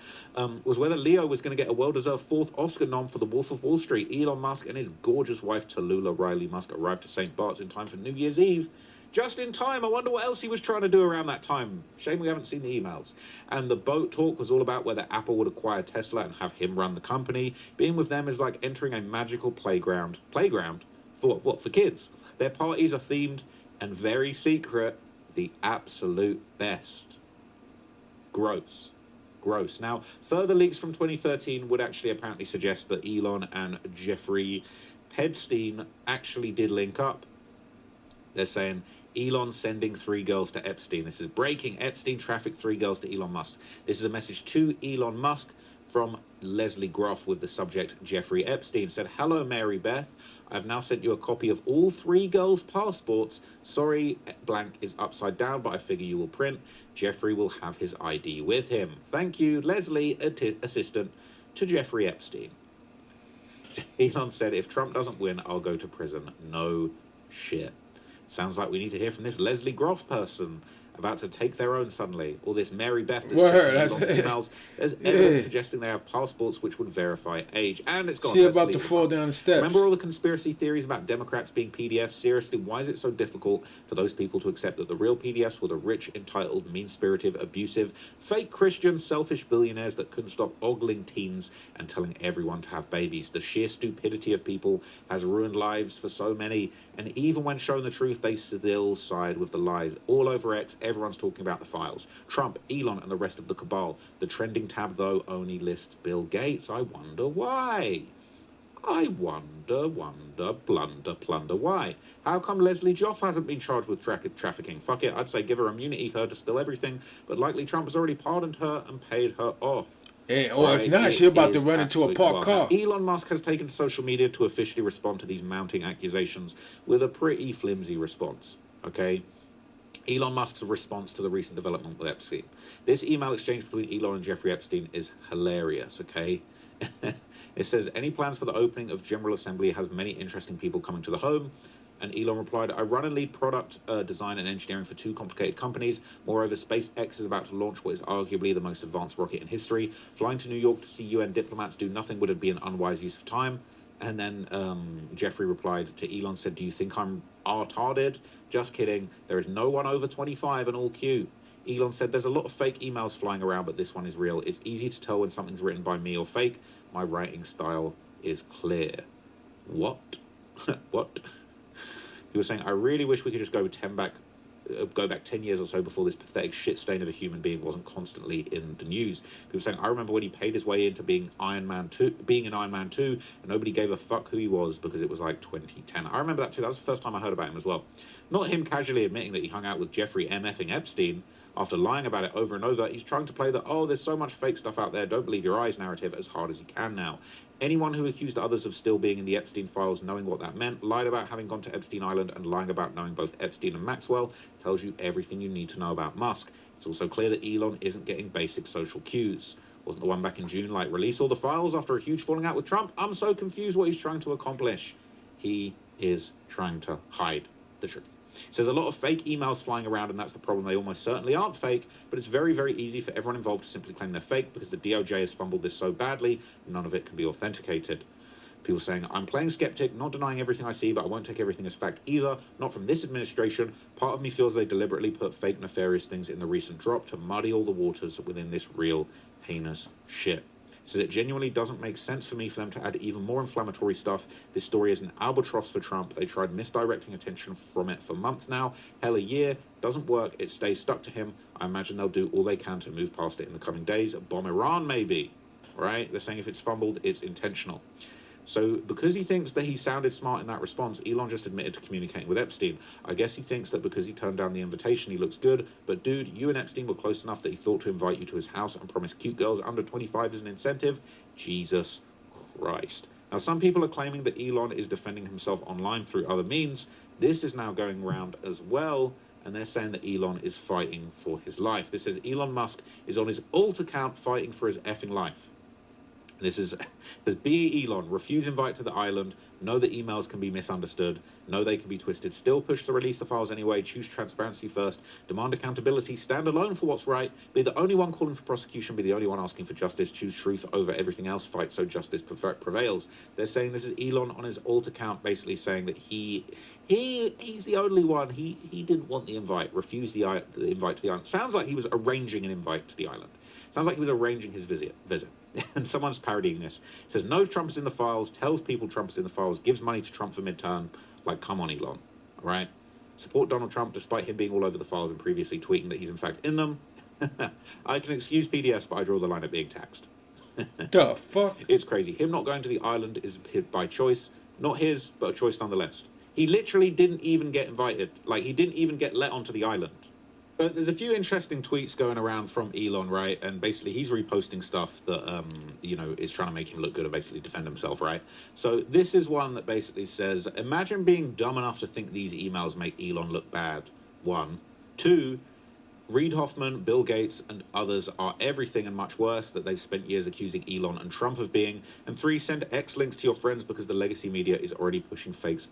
was whether Leo was going to get a well-deserved 4th Oscar nom for The Wolf of Wall Street. Elon Musk and his gorgeous wife, Tallulah Riley Musk, arrived to St. Bart's in time for New Year's Eve. Just in time. I wonder what else he was trying to do around that time. Shame we haven't seen the emails. And the boat talk was all about whether Apple would acquire Tesla and have him run the company. Being with them is like entering a magical playground. Playground? For what? For kids. Their parties are themed and very secret. The absolute best. Gross. Gross. Now, further leaks from 2013 would actually apparently suggest that Elon and Jeffrey Epstein actually did link up. They're saying Elon sending 3 girls to Epstein. This is breaking. Epstein trafficked 3 girls to Elon Musk. This is a message to Elon Musk from Leslie Groff with the subject Jeffrey Epstein. Said, hello, Mary Beth. I've now sent you a copy of all 3 girls' passports. Sorry, blank is upside down, but I figure you will print. Jeffrey will have his ID with him. Thank you, Leslie, assistant to Jeffrey Epstein. Elon said, if Trump doesn't win, I'll go to prison. No shit. Sounds like we need to hear from this Leslie Groff person. about to take their own suddenly. All this Mary Beth that's Word, checking that's Elon's emails. There's yeah. evidence suggesting they have passports which would verify age. And it's gone. She Let's about delete to the fall files. down the steps. Remember all the conspiracy theories about Democrats being PDFs? Seriously, why is it so difficult for those people to accept that the real PDFs were the rich, entitled, mean-spirited, abusive, fake Christian, selfish billionaires that couldn't stop ogling teens and telling everyone to have babies? The sheer stupidity of people has ruined lives for so many, and even when shown the truth, they still side with the lies. All over X, everyone's talking about the files. Trump, Elon, and the rest of the cabal. The trending tab, though, only lists Bill Gates. I wonder why. I wonder, blunder, plunder, why? How come Leslie Joff hasn't been charged with trafficking? Fuck it, I'd say give her immunity for her to spill everything, but likely Trump has already pardoned her and paid her off. Or if not, she about to run into a parked car. Now, Elon Musk has taken to social media to officially respond to these mounting accusations with a pretty flimsy response, okay? Elon Musk's response to the recent development with Epstein. This email exchange between Elon and Jeffrey Epstein is hilarious, okay? It says, any plans for the opening of General Assembly has many interesting people coming to the home. And Elon replied, I run and lead product design and engineering for 2 complicated companies. Moreover, SpaceX is about to launch what is arguably the most advanced rocket in history. Flying to New York to see UN diplomats do nothing would be an unwise use of time. And then Jeffrey replied to Elon, said, do you think I'm retarded? Just kidding. There is no one over 25 and all cute. Elon said, there's a lot of fake emails flying around, but this one is real. It's easy to tell when something's written by me or fake. My writing style is clear. What? What? He was saying, I really wish we could just go back 10 years or so before this pathetic shit stain of a human being wasn't constantly in the news. He was saying, I remember when he paid his way into being in Iron Man 2, and nobody gave a fuck who he was because it was like 2010. I remember that too. That was the first time I heard about him as well. Not him casually admitting that he hung out with Jeffrey MFing Epstein after lying about it over and over. He's trying to play the, oh, there's so much fake stuff out there, don't believe your eyes narrative as hard as he can now. Anyone who accused others of still being in the Epstein files, knowing what that meant, lied about having gone to Epstein Island, and lying about knowing both Epstein and Maxwell tells you everything you need to know about Musk. It's also clear that Elon isn't getting basic social cues. Wasn't the one back in June like, release all the files after a huge falling out with Trump? I'm so confused what he's trying to accomplish. He is trying to hide the truth. So there's a lot of fake emails flying around, and that's the problem. They almost certainly aren't fake, but it's very, very easy for everyone involved to simply claim they're fake because the DOJ has fumbled this so badly, none of it can be authenticated. People saying, I'm playing skeptic, not denying everything I see, but I won't take everything as fact either. Not from this administration. Part of me feels they deliberately put fake, nefarious things in the recent drop to muddy all the waters within this real heinous shit. So it genuinely doesn't make sense for me for them to add even more inflammatory stuff. This story is an albatross for Trump. They tried misdirecting attention from it for months now. Hell, a year. Doesn't work. It stays stuck to him. I imagine they'll do all they can to move past it in the coming days. Bomb Iran, maybe. Right? They're saying if it's fumbled, it's intentional. So because he thinks that he sounded smart in that response, Elon just admitted to communicating with Epstein. I guess he thinks that because he turned down the invitation, he looks good. But dude, you and Epstein were close enough that he thought to invite you to his house and promise cute girls under 25 as an incentive. Jesus Christ. Now, some people are claiming that Elon is defending himself online through other means. This is now going around as well. And they're saying that Elon is fighting for his life. This says Elon Musk is on his alt account fighting for his effing life. This is, says, be Elon, refuse invite to the island, know that emails can be misunderstood, know they can be twisted, still push to release the files anyway, choose transparency first, demand accountability, stand alone for what's right, be the only one calling for prosecution, be the only one asking for justice, choose truth over everything else, fight so justice prevails. They're saying this is Elon on his alt account, basically saying that he's the only one, he didn't want the invite, refused the invite to the island. Sounds like he was arranging an invite to the island. Sounds like he was arranging his visit. And someone's parodying this. It says, knows Trump is in the files, tells people Trump is in the files, gives money to Trump for midterm. Like, come on, Elon. All right? Support Donald Trump despite him being all over the files and previously tweeting that he's in fact in them. I can excuse PDS, but I draw the line at being taxed. The fuck? It's crazy. Him not going to the island is by choice. Not his, but a choice nonetheless. He literally didn't even get invited. Like, he didn't even get let onto the island. But there's a few interesting tweets going around from Elon, right? And basically he's reposting stuff that, you know, is trying to make him look good and basically defend himself, right? So this is one that basically says, imagine being dumb enough to think these emails make Elon look bad. 1. 2, Reid Hoffman, Bill Gates, and others are everything and much worse that they've spent years accusing Elon and Trump of being. And 3, send X links to your friends because the legacy media is already pushing fakes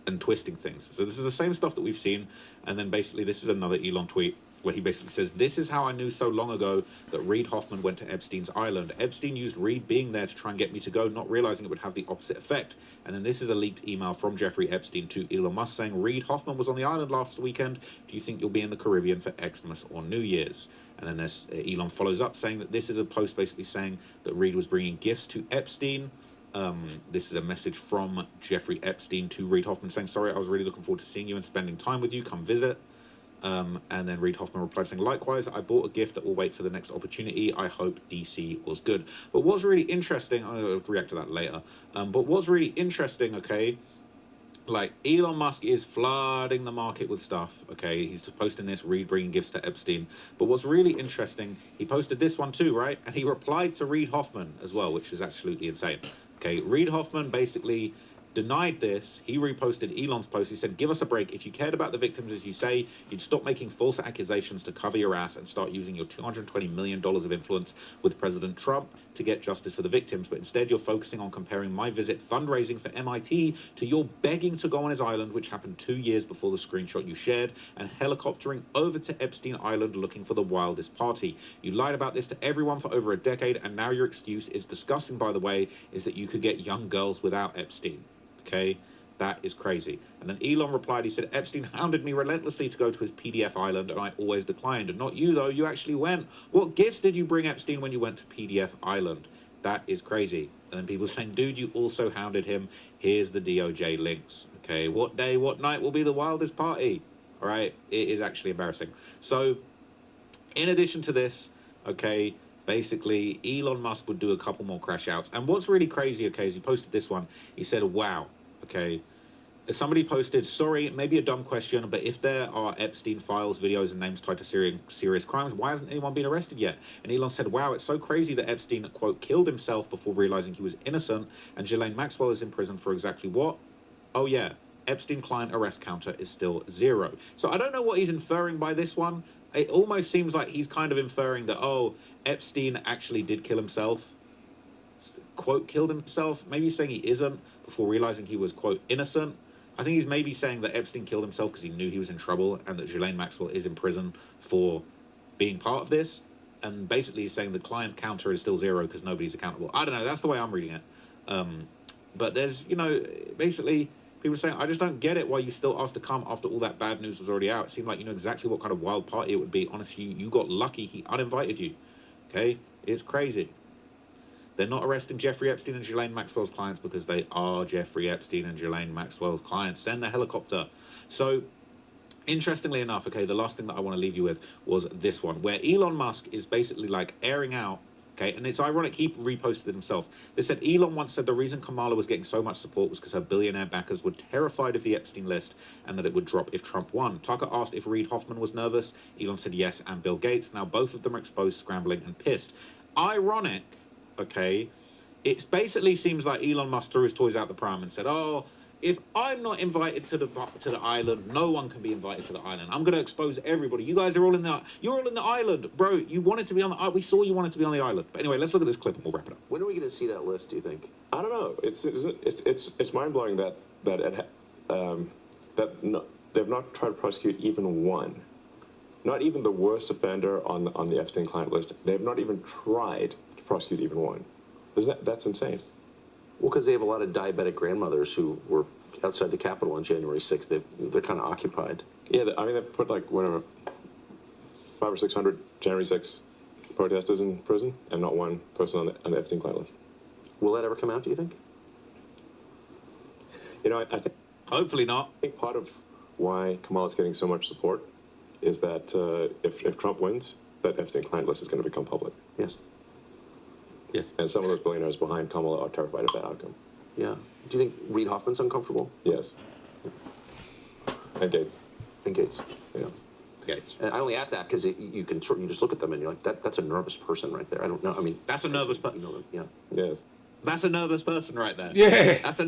and twisting things. So this is the same stuff that we've seen. And then basically this is another Elon tweet. where he basically says, "This is how I knew so long ago that Reid Hoffman went to Epstein's island. Epstein used Reid being there to try and get me to go, not realizing it would have the opposite effect." And then this is a leaked email from Jeffrey Epstein to Elon Musk saying, "Reid Hoffman was on the island last weekend. Do you think you'll be in the Caribbean for Xmas or New Year's?" And then there's Elon follows up saying that this is a post basically saying that Reid was bringing gifts to Epstein. This is a message from Jeffrey Epstein to Reid Hoffman saying, "Sorry, I was really looking forward to seeing you and spending time with you. Come visit." And then Reid Hoffman replied saying, "Likewise, I bought a gift that will wait for the next opportunity. I hope DC was good." But what's really interesting, I'm going to react to that later, but what's really interesting, okay, like Elon Musk is flooding the market with stuff, okay? He's posting this, Reid bringing gifts to Epstein. But what's really interesting, he posted this one too, right? And he replied to Reid Hoffman as well, which is absolutely insane. Okay, Reid Hoffman basically denied this. He reposted Elon's post. He said, "Give us a break. If you cared about the victims as you say, you'd stop making false accusations to cover your ass and start using your $220 million of influence with President Trump to get justice for the victims. But instead, you're focusing on comparing my visit fundraising for MIT to your begging to go on his island, which happened 2 years before the screenshot you shared, and helicoptering over to Epstein Island looking for the wildest party. You lied about this to everyone for over a decade, and now your excuse is disgusting, by the way, is that you could get young girls without Epstein." Okay, that is crazy. And then Elon replied, he said, "Epstein hounded me relentlessly to go to his PDF island, and I always declined. Not you, though. You actually went. What gifts did you bring Epstein when you went to PDF island?" That is crazy. And then people saying, "Dude, you also hounded him. Here's the DOJ links." Okay, what day, what night will be the wildest party? All right, it is actually embarrassing. So, in addition to this, okay, basically, Elon Musk would do a couple more crash outs. And what's really crazy, okay, is he posted this one. He said, "Wow, okay." Somebody posted, "Sorry, maybe a dumb question, but if there are Epstein files, videos, and names tied to serious crimes, why hasn't anyone been arrested yet?" And Elon said, "Wow, it's so crazy that Epstein, quote, killed himself before realizing he was innocent, and Ghislaine Maxwell is in prison for exactly what? Oh, yeah. Epstein client arrest counter is still 0. So I don't know what he's inferring by this one. It almost seems like he's kind of inferring that, oh, Epstein actually did kill himself, quote, killed himself. Maybe he's saying he isn't before realizing he was, quote, innocent. I think he's maybe saying that Epstein killed himself because he knew he was in trouble and that Ghislaine Maxwell is in prison for being part of this. And basically he's saying the client counter is still 0 because nobody's accountable. I don't know. That's the way I'm reading it. But there's, you know, basically people saying, "I just don't get it why you still asked to come after all that bad news was already out. It seemed like you know exactly what kind of wild party it would be. Honestly, you got lucky he uninvited you." Okay? It's crazy. They're not arresting Jeffrey Epstein and Ghislaine Maxwell's clients because they are Jeffrey Epstein and Ghislaine Maxwell's clients. Send the helicopter. So, interestingly enough, okay, the last thing that I want to leave you with was this one, where Elon Musk is basically like airing out. Okay, and it's ironic, he reposted it himself. They said, "Elon once said the reason Kamala was getting so much support was because her billionaire backers were terrified of the Epstein list and that it would drop if Trump won." Tucker asked if Reid Hoffman was nervous. Elon said yes, and Bill Gates. Now both of them are exposed, scrambling, and pissed. Ironic, okay, it basically seems like Elon Musk threw his toys out the pram and said, "Oh, if I'm not invited to the island, no one can be invited to the island. I'm going to expose everybody. You guys are all you're all in the island, bro. You wanted to be on the island. We saw you wanted to be on the island." But anyway, let's look at this clip and we'll wrap it up. When are we going to see that list, do you think? I don't know. It's mind blowing that they've not tried to prosecute even one, not even the worst offender on the Epstein client list. They've not even tried to prosecute even one. That's insane. Well, because they have a lot of diabetic grandmothers who were outside the Capitol on January 6th. They're kind of occupied. Yeah, I mean, they've put like, whatever, 500 or 600 January 6 protesters in prison and not one person on the Epstein client list. Will that ever come out, do you think? You know, I think... Hopefully not. I think part of why Kamala's getting so much support is that if Trump wins, that Epstein client list is going to become public. Yes. Yes. And some of those billionaires behind Kamala are terrified of that outcome. Yeah. Do you think Reid Hoffman's uncomfortable? Yes. And Gates. And Gates. Yeah. Gates. And I only ask that because you just look at them and you're like, that's a nervous person right there. I don't know. I mean, that's a nervous person. You know them. Yeah. Yes. That's a nervous person right there. Yeah. That's a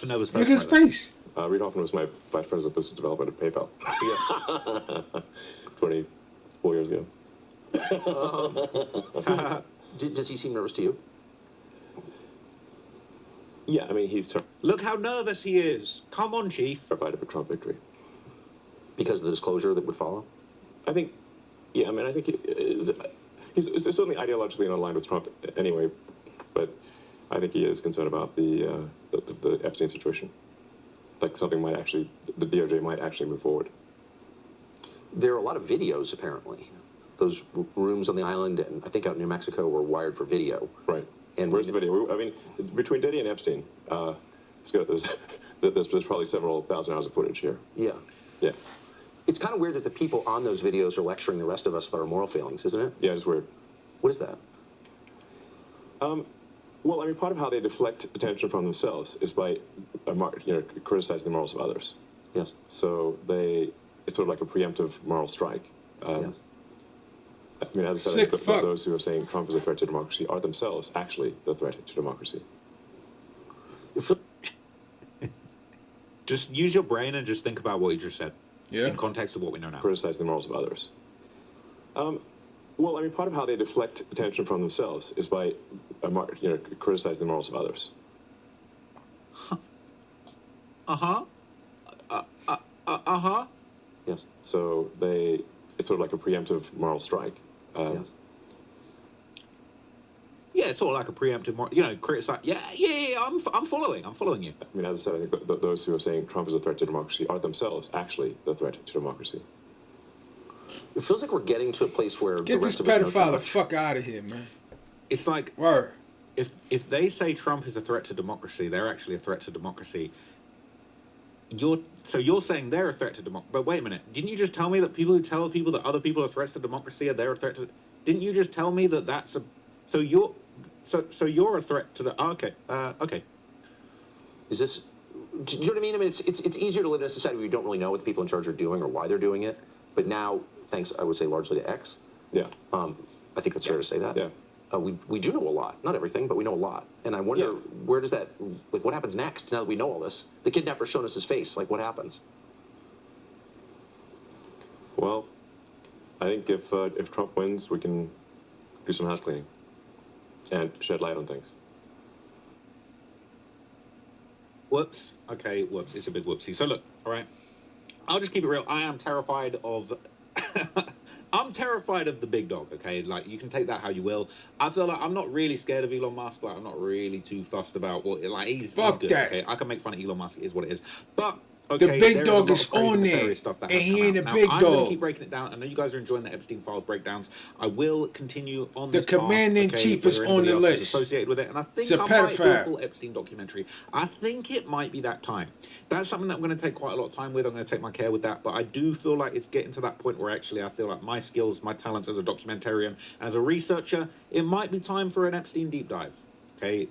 nervous person. Look at his face. Reid Hoffman was my vice president of business development at PayPal. Yeah. 24 years ago. Does he seem nervous to you? Yeah, I mean, he's Look how nervous he is. Come on, Chief. terrified of a Trump victory. Because of the disclosure that would follow? I think, yeah, I mean, I think he's certainly ideologically not aligned with Trump anyway, but I think he is concerned about the Epstein situation. Like something might actually, the DOJ might actually move forward. There are a lot of videos, apparently. Those rooms on the island, and I think out in New Mexico, were wired for video. Right. And where's the video? I mean, between Diddy and Epstein, there's probably several thousand hours of footage here. Yeah. Yeah. It's kind of weird that the people on those videos are lecturing the rest of us about our moral failings, isn't it? Yeah, it's weird. What is that? Well, I mean, part of how they deflect attention from themselves is by, criticizing the morals of others. Yes. So it's sort of like a preemptive moral strike. Yes. I mean, as I said, I think those who are saying Trump is a threat to democracy are themselves actually the threat to democracy. Just use your brain and just think about what you just said. Yeah. In context of what we know now. Criticizing the morals of others. Well, I mean, part of how they deflect attention from themselves is by, criticizing the morals of others. Yes. So it's sort of like a preemptive moral strike. Yes. Yeah, it's sort of like a preemptive, criticize. Yeah. I'm following you. I mean, as I said, I think those who are saying Trump is a threat to democracy are themselves actually the threat to democracy. It feels like we're getting to a place where Get the this rest of us know pedophile too the much. fuck out of here, man. It's like, Word. if they say Trump is a threat to democracy, they're actually a threat to democracy. You're saying they're a threat to democracy. But wait a minute, didn't you just tell me that people who tell people that other people are threats to democracy they're a threat to? Didn't you just tell me that that's a? So you're a threat to the? Okay. Is this? Do you know what I mean? I mean, it's easier to live in a society where you don't really know what the people in charge are doing or why they're doing it. But now, thanks, I would say largely to X. Yeah. I think that's fair to say that. Yeah. We do know a lot, not everything, but we know a lot. And I wonder, where does that, like, what happens next now that we know all this? The kidnapper's shown us his face. Like, what happens? Well, I think if Trump wins, we can do some house cleaning and shed light on things. Whoops. Okay, whoops. It's a big whoopsie. So look, all right. I'll just keep it real. I am terrified of... I'm terrified of the big dog, okay? Like, you can take that how you will. I feel like I'm not really scared of Elon Musk. Like, I'm not really too fussed about what... Like, he's good, that. okay? I can make fun of Elon Musk. It is what it is. But... Okay, the big there dog is is on there, stuff that and he ain't a now, big I'm going dog. to keep breaking it down. I know you guys are enjoying the Epstein Files breakdowns. I will continue on The this path, commander-in-chief is whether on the anybody else is list. associated with it, and I think It's a I might do a pedophile. full Epstein documentary. I think it might be that time. That's something that I'm going to take quite a lot of time with. I'm going to take my care with that, but I do feel like it's getting to that point where actually I feel like my skills, my talents as a documentarian, as a researcher, it might be time for an Epstein deep dive. Okay.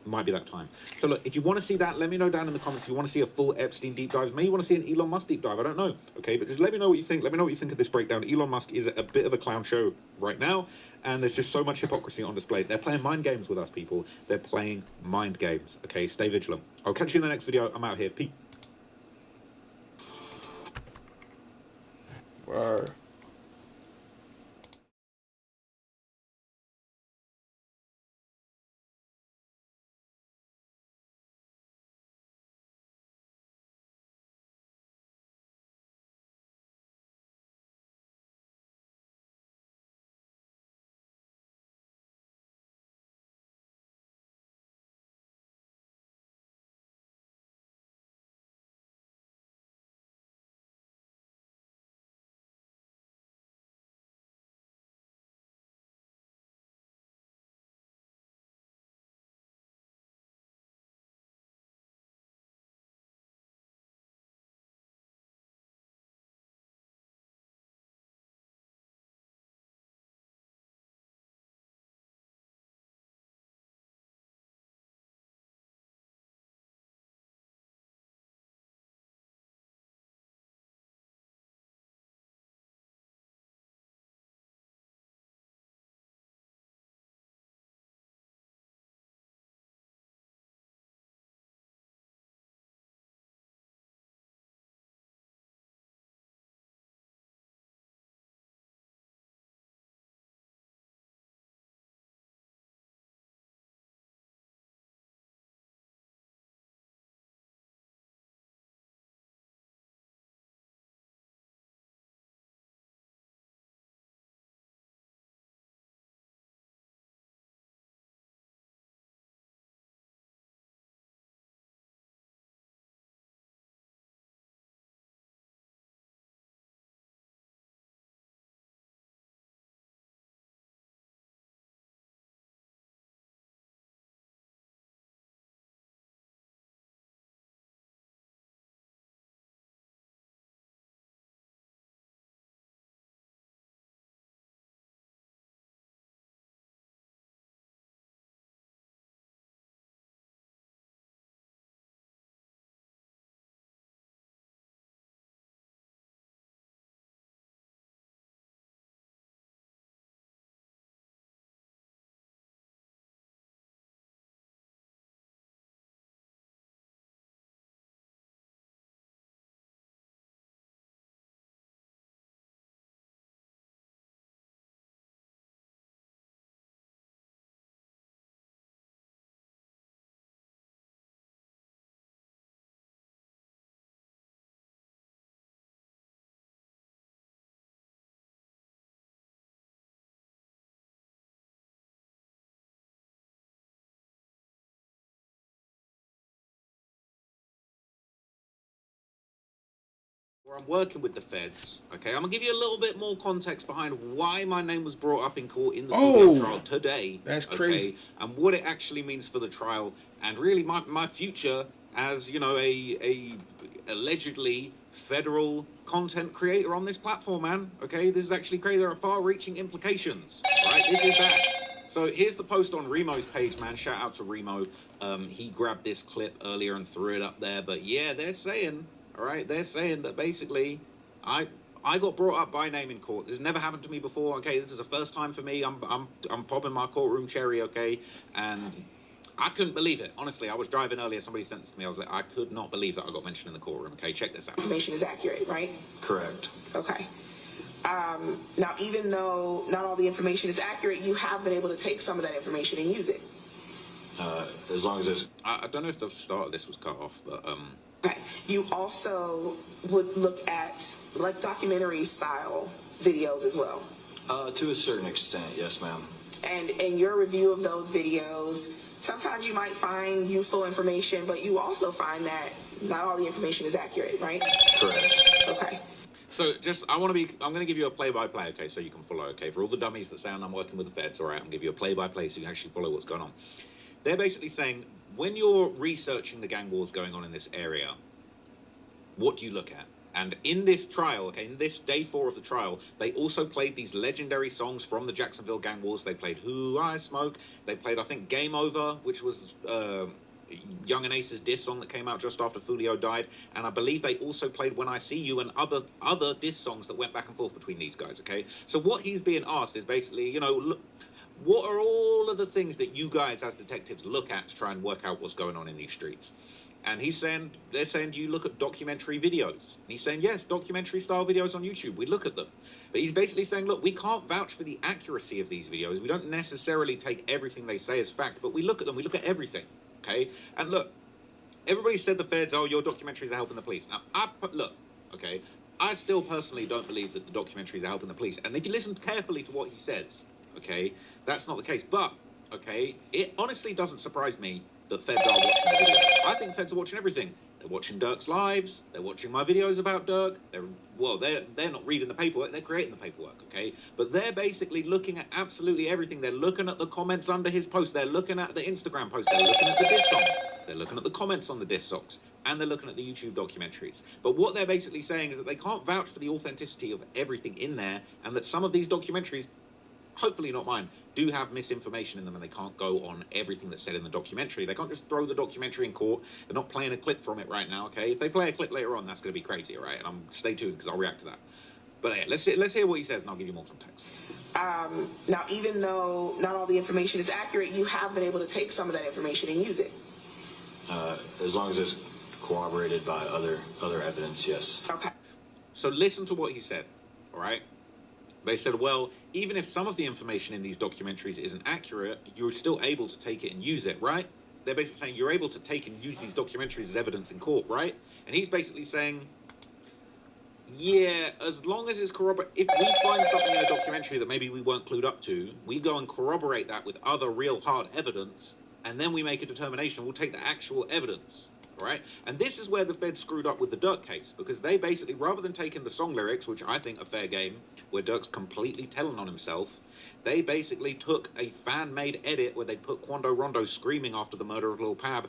Might be that time. So look, if you want to see that, let me know down in the comments if you want to see a full Epstein deep dive. Maybe you want to see an Elon Musk deep dive. I don't know. Okay, but just let me know what you think. Let me know what you think of this breakdown. Elon Musk is a bit of a clown show right now, and there's just so much hypocrisy on display. They're playing mind games with us, people. They're playing mind games. Okay, stay vigilant. I'll catch you in the next video. I'm out here. Peace. Word. I'm working with the feds. Okay, I'm gonna give you a little bit more context behind why my name was brought up in court in the trial today. That's crazy. And what it actually means for the trial, and really my future as, you know, a allegedly federal content creator on this platform, man. Okay, this is actually crazy. There are far-reaching implications. Right, this is that. So here's the post on Remo's page, man. Shout out to Remo. He grabbed this clip earlier and threw it up there. But yeah, they're saying, all right, they're saying that basically I got brought up by name in court. This has never happened to me before. Okay, this is the first time for me. I'm popping my courtroom cherry. Okay, and I couldn't believe it. Honestly, I was driving earlier. Somebody sent this to me. I was like, I could not believe that I got mentioned in the courtroom. Okay, check this out. Information is accurate, right? Correct. Okay. Now, even though not all the information is accurate, you have been able to take some of that information and use it. As long as there's... I don't know if the start of this was cut off, but... Okay. You also would look at, like, documentary-style videos as well? To a certain extent, yes, ma'am. And in your review of those videos, sometimes you might find useful information, but you also find that not all the information is accurate, right? Correct. Okay. So I'm going to give you a play-by-play, okay, so you can follow, okay? For all the dummies that sound I'm working with the feds, all right, I'm going to give you a play-by-play so you can actually follow what's going on. They're basically saying, when you're researching the gang wars going on in this area, what do you look at? And in this trial, okay, in this day 4 of the trial, they also played these legendary songs from the Jacksonville gang wars. They played Who I Smoke. They played, I think, Game Over, which was... Young and Ace's diss song that came out just after Fulio died, and I believe they also played When I See You and other diss songs that went back and forth between these guys, okay? So what he's being asked is basically, you know, look, what are all of the things that you guys as detectives look at to try and work out what's going on in these streets? And they're saying, do you look at documentary videos? And he's saying, yes, documentary style videos on YouTube, we look at them. But he's basically saying, look, we can't vouch for the accuracy of these videos. We don't necessarily take everything they say as fact, but we look at them, we look at everything. Okay, and look, everybody said the feds, oh, your documentaries are helping the police. Now, look, okay, I still personally don't believe that the documentaries are helping the police. And if you listen carefully to what he says, okay, that's not the case. But, okay, it honestly doesn't surprise me that feds are watching the videos. I think feds are watching everything. They're watching Dirk's lives. They're watching my videos about Dirk. They're not reading the paperwork. They're creating the paperwork, okay? But they're basically looking at absolutely everything. They're looking at the comments under his post. They're looking at the Instagram posts. They're looking at the diss songs. They're looking at the comments on the diss songs. And they're looking at the YouTube documentaries. But what they're basically saying is that they can't vouch for the authenticity of everything in there, and that some of these documentaries, hopefully not mine, do have misinformation in them, and they can't go on everything that's said in the documentary. They can't just throw the documentary in court. They're not playing a clip from it right now, okay? If they play a clip later on, that's going to be crazy, all right? And stay tuned, because I'll react to that. But yeah, let's hear what he says, and I'll give you more context. Now, even though not all the information is accurate, you have been able to take some of that information and use it. As long as it's corroborated by other evidence, yes. Okay. So listen to what he said, all right? They said, well, even if some of the information in these documentaries isn't accurate, you're still able to take it and use it, right? They're basically saying you're able to take and use these documentaries as evidence in court, right? And he's basically saying, yeah, as long as it's corroborated, if we find something in a documentary that maybe we weren't clued up to, we go and corroborate that with other real hard evidence, and then we make a determination. We'll take the actual evidence. Right? And this is where the Fed screwed up with the Dirk case, because they basically, rather than taking the song lyrics, which I think are fair game, where Dirk's completely telling on himself, they basically took a fan-made edit where they put Quando Rondo screaming after the murder of Lil Pab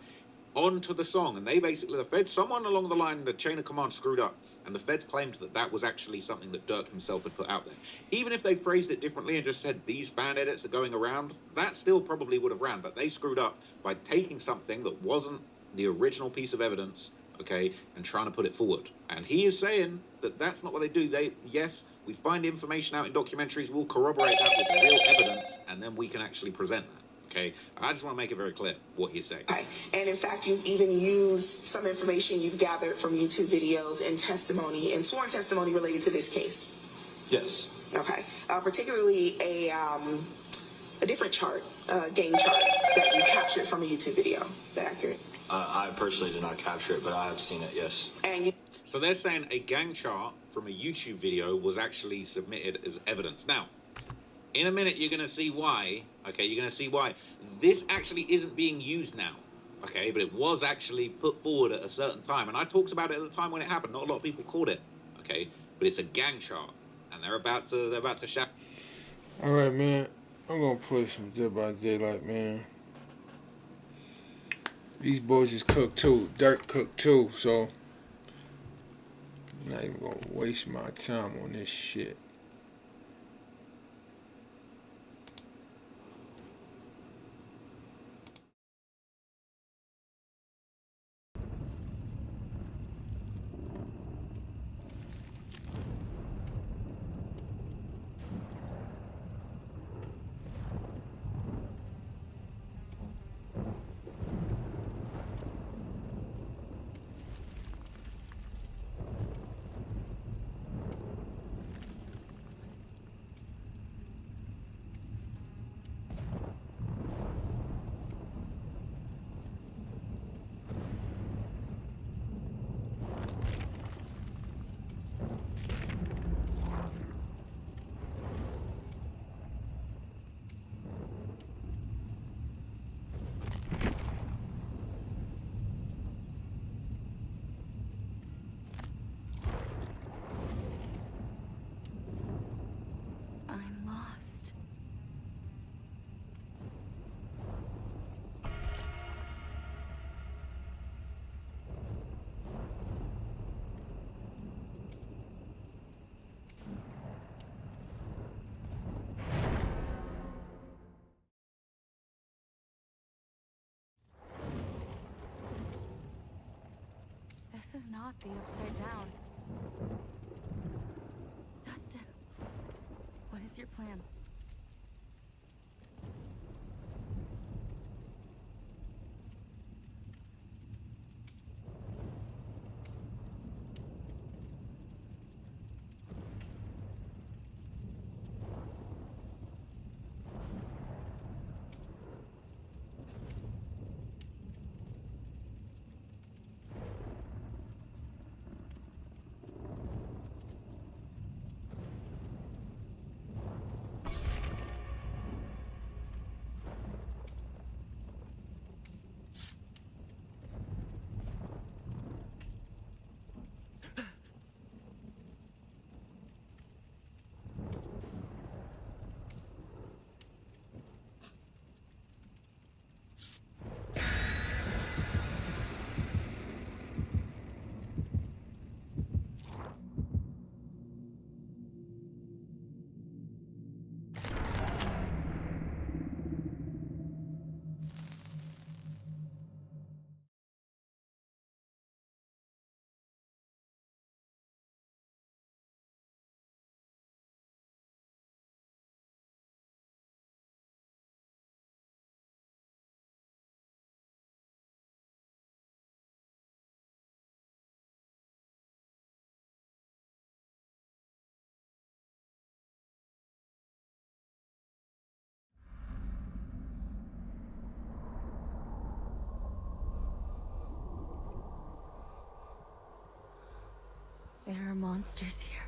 onto the song. And they basically, the Feds, someone along the line, the chain of command screwed up, and the Feds claimed that that was actually something that Dirk himself had put out there. Even if they phrased it differently and just said these fan edits are going around, that still probably would have ran, but they screwed up by taking something that wasn't the original piece of evidence, okay, and trying to put it forward. And he is saying that that's not what they do. Yes, we find information out in documentaries, we'll corroborate that with real evidence, and then we can actually present that, okay? I just want to make it very clear what he's saying. Okay. And in fact, you've even used some information you've gathered from YouTube videos and testimony, and sworn testimony related to this case. Yes. Okay. Particularly a different chart, gang chart, that you captured from a YouTube video. Is that accurate? I personally did not capture it, but I have seen it, yes. And so they're saying a gang chart from a YouTube video was actually submitted as evidence. Now, in a minute, you're going to see why. Okay, you're going to see why. This actually isn't being used now. Okay, but it was actually put forward at a certain time. And I talked about it at the time when it happened. Not a lot of people caught it. okay? But it's a gang chart, and they're about to shout. All right, man. I'm gonna play some Dead by Daylight, man. These boys is cooked too. Dirt cooked too, so I'm not even gonna waste my time on this shit. I'm lost. This is not the Upside Down. Dustin, what is your plan? There are monsters here.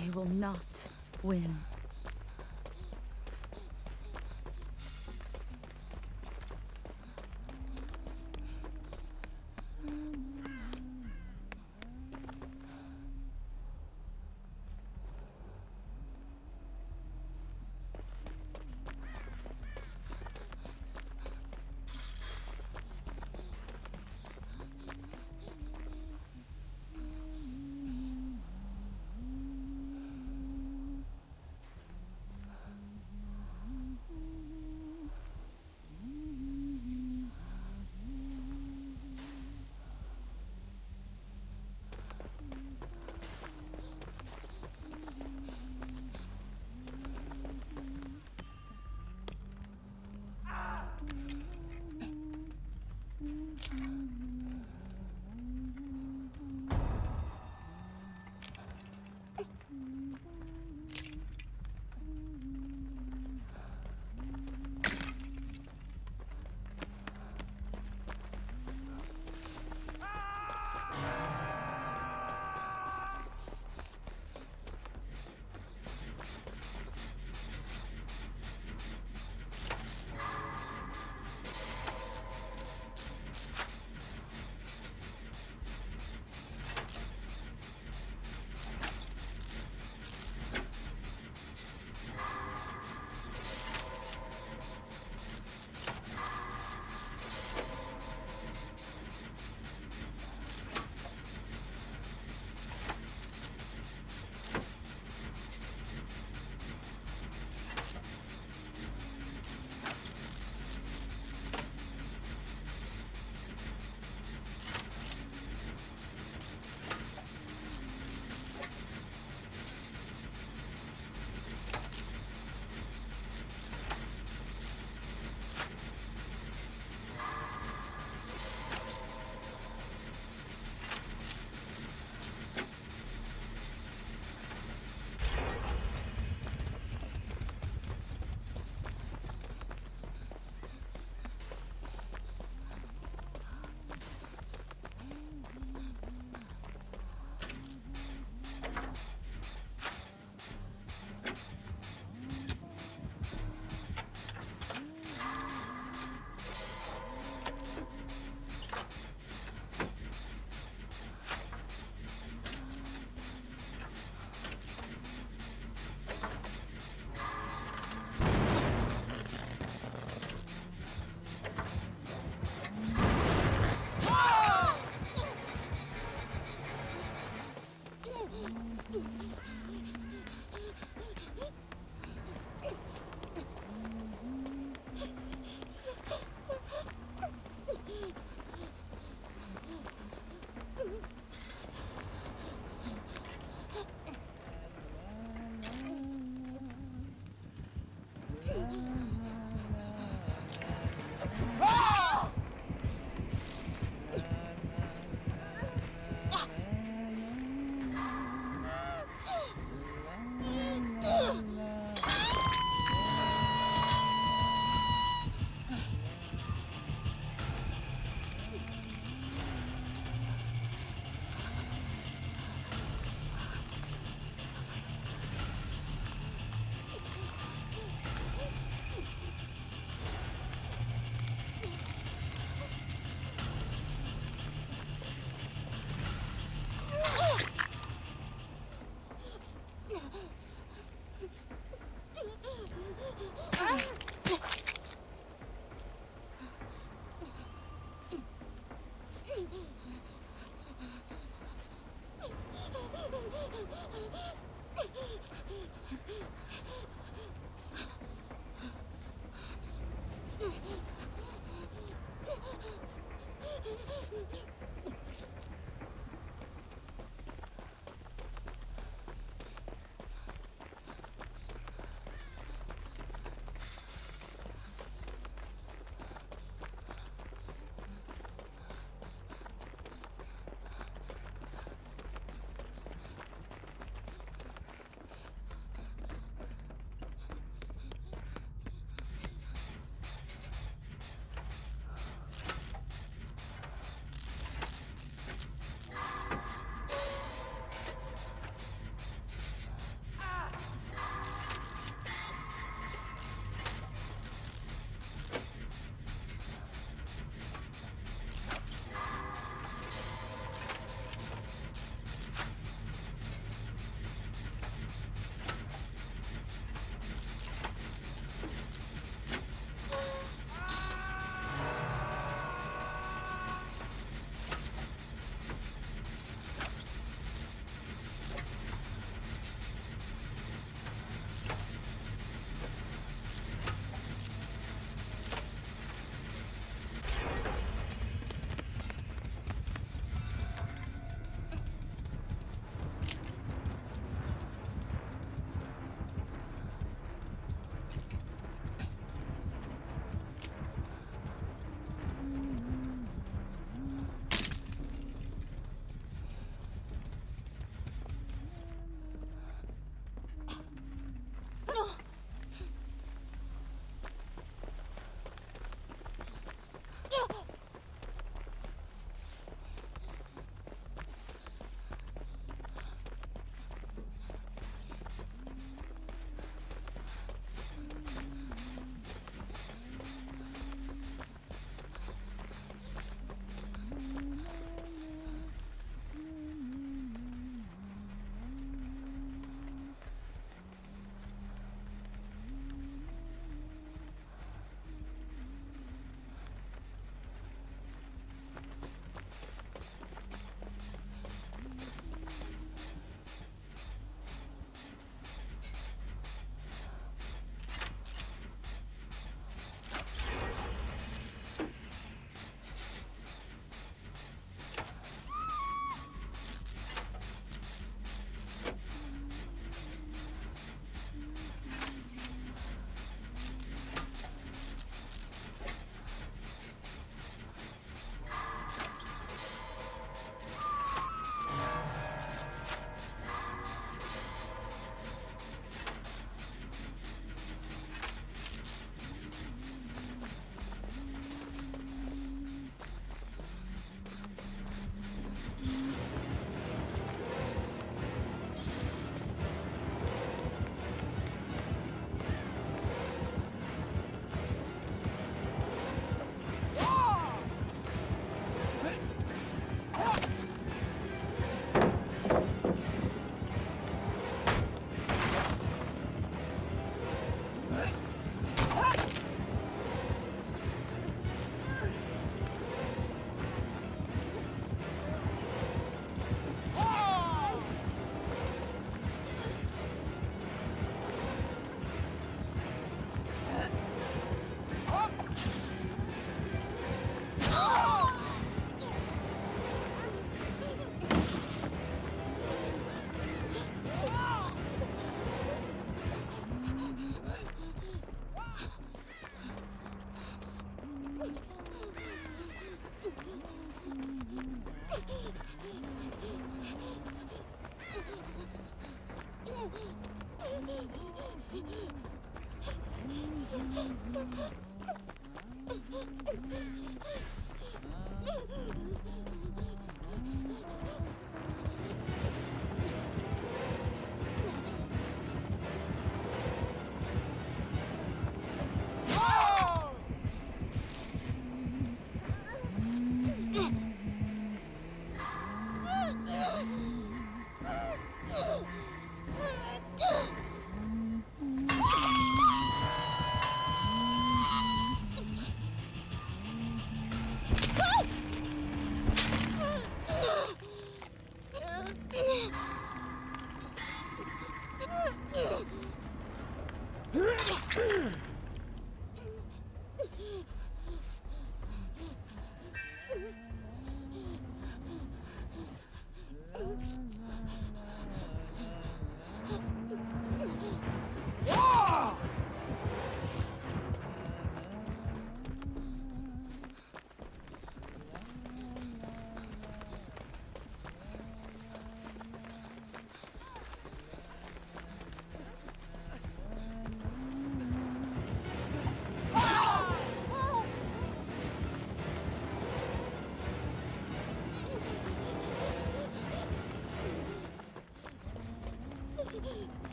They will not win.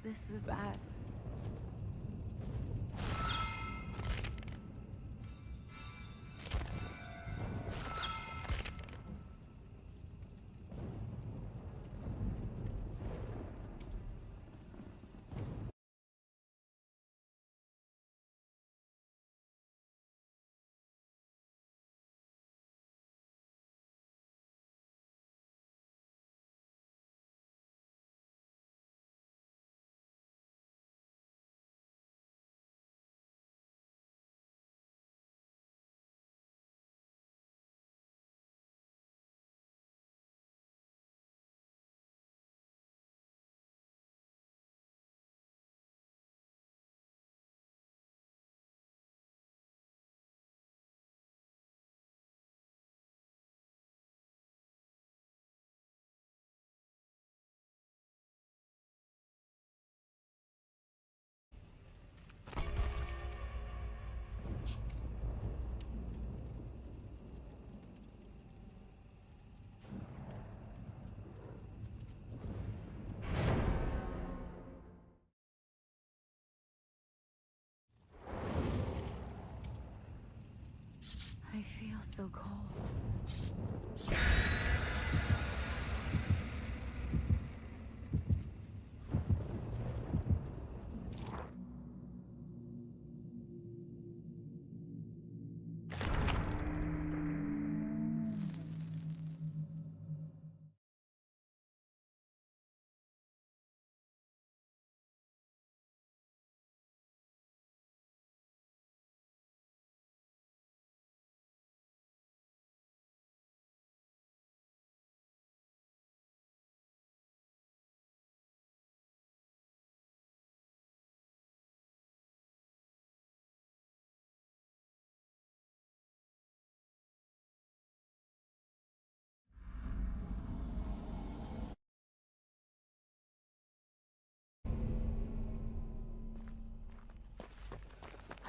This is bad. I feel so cold.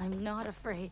I'm not afraid.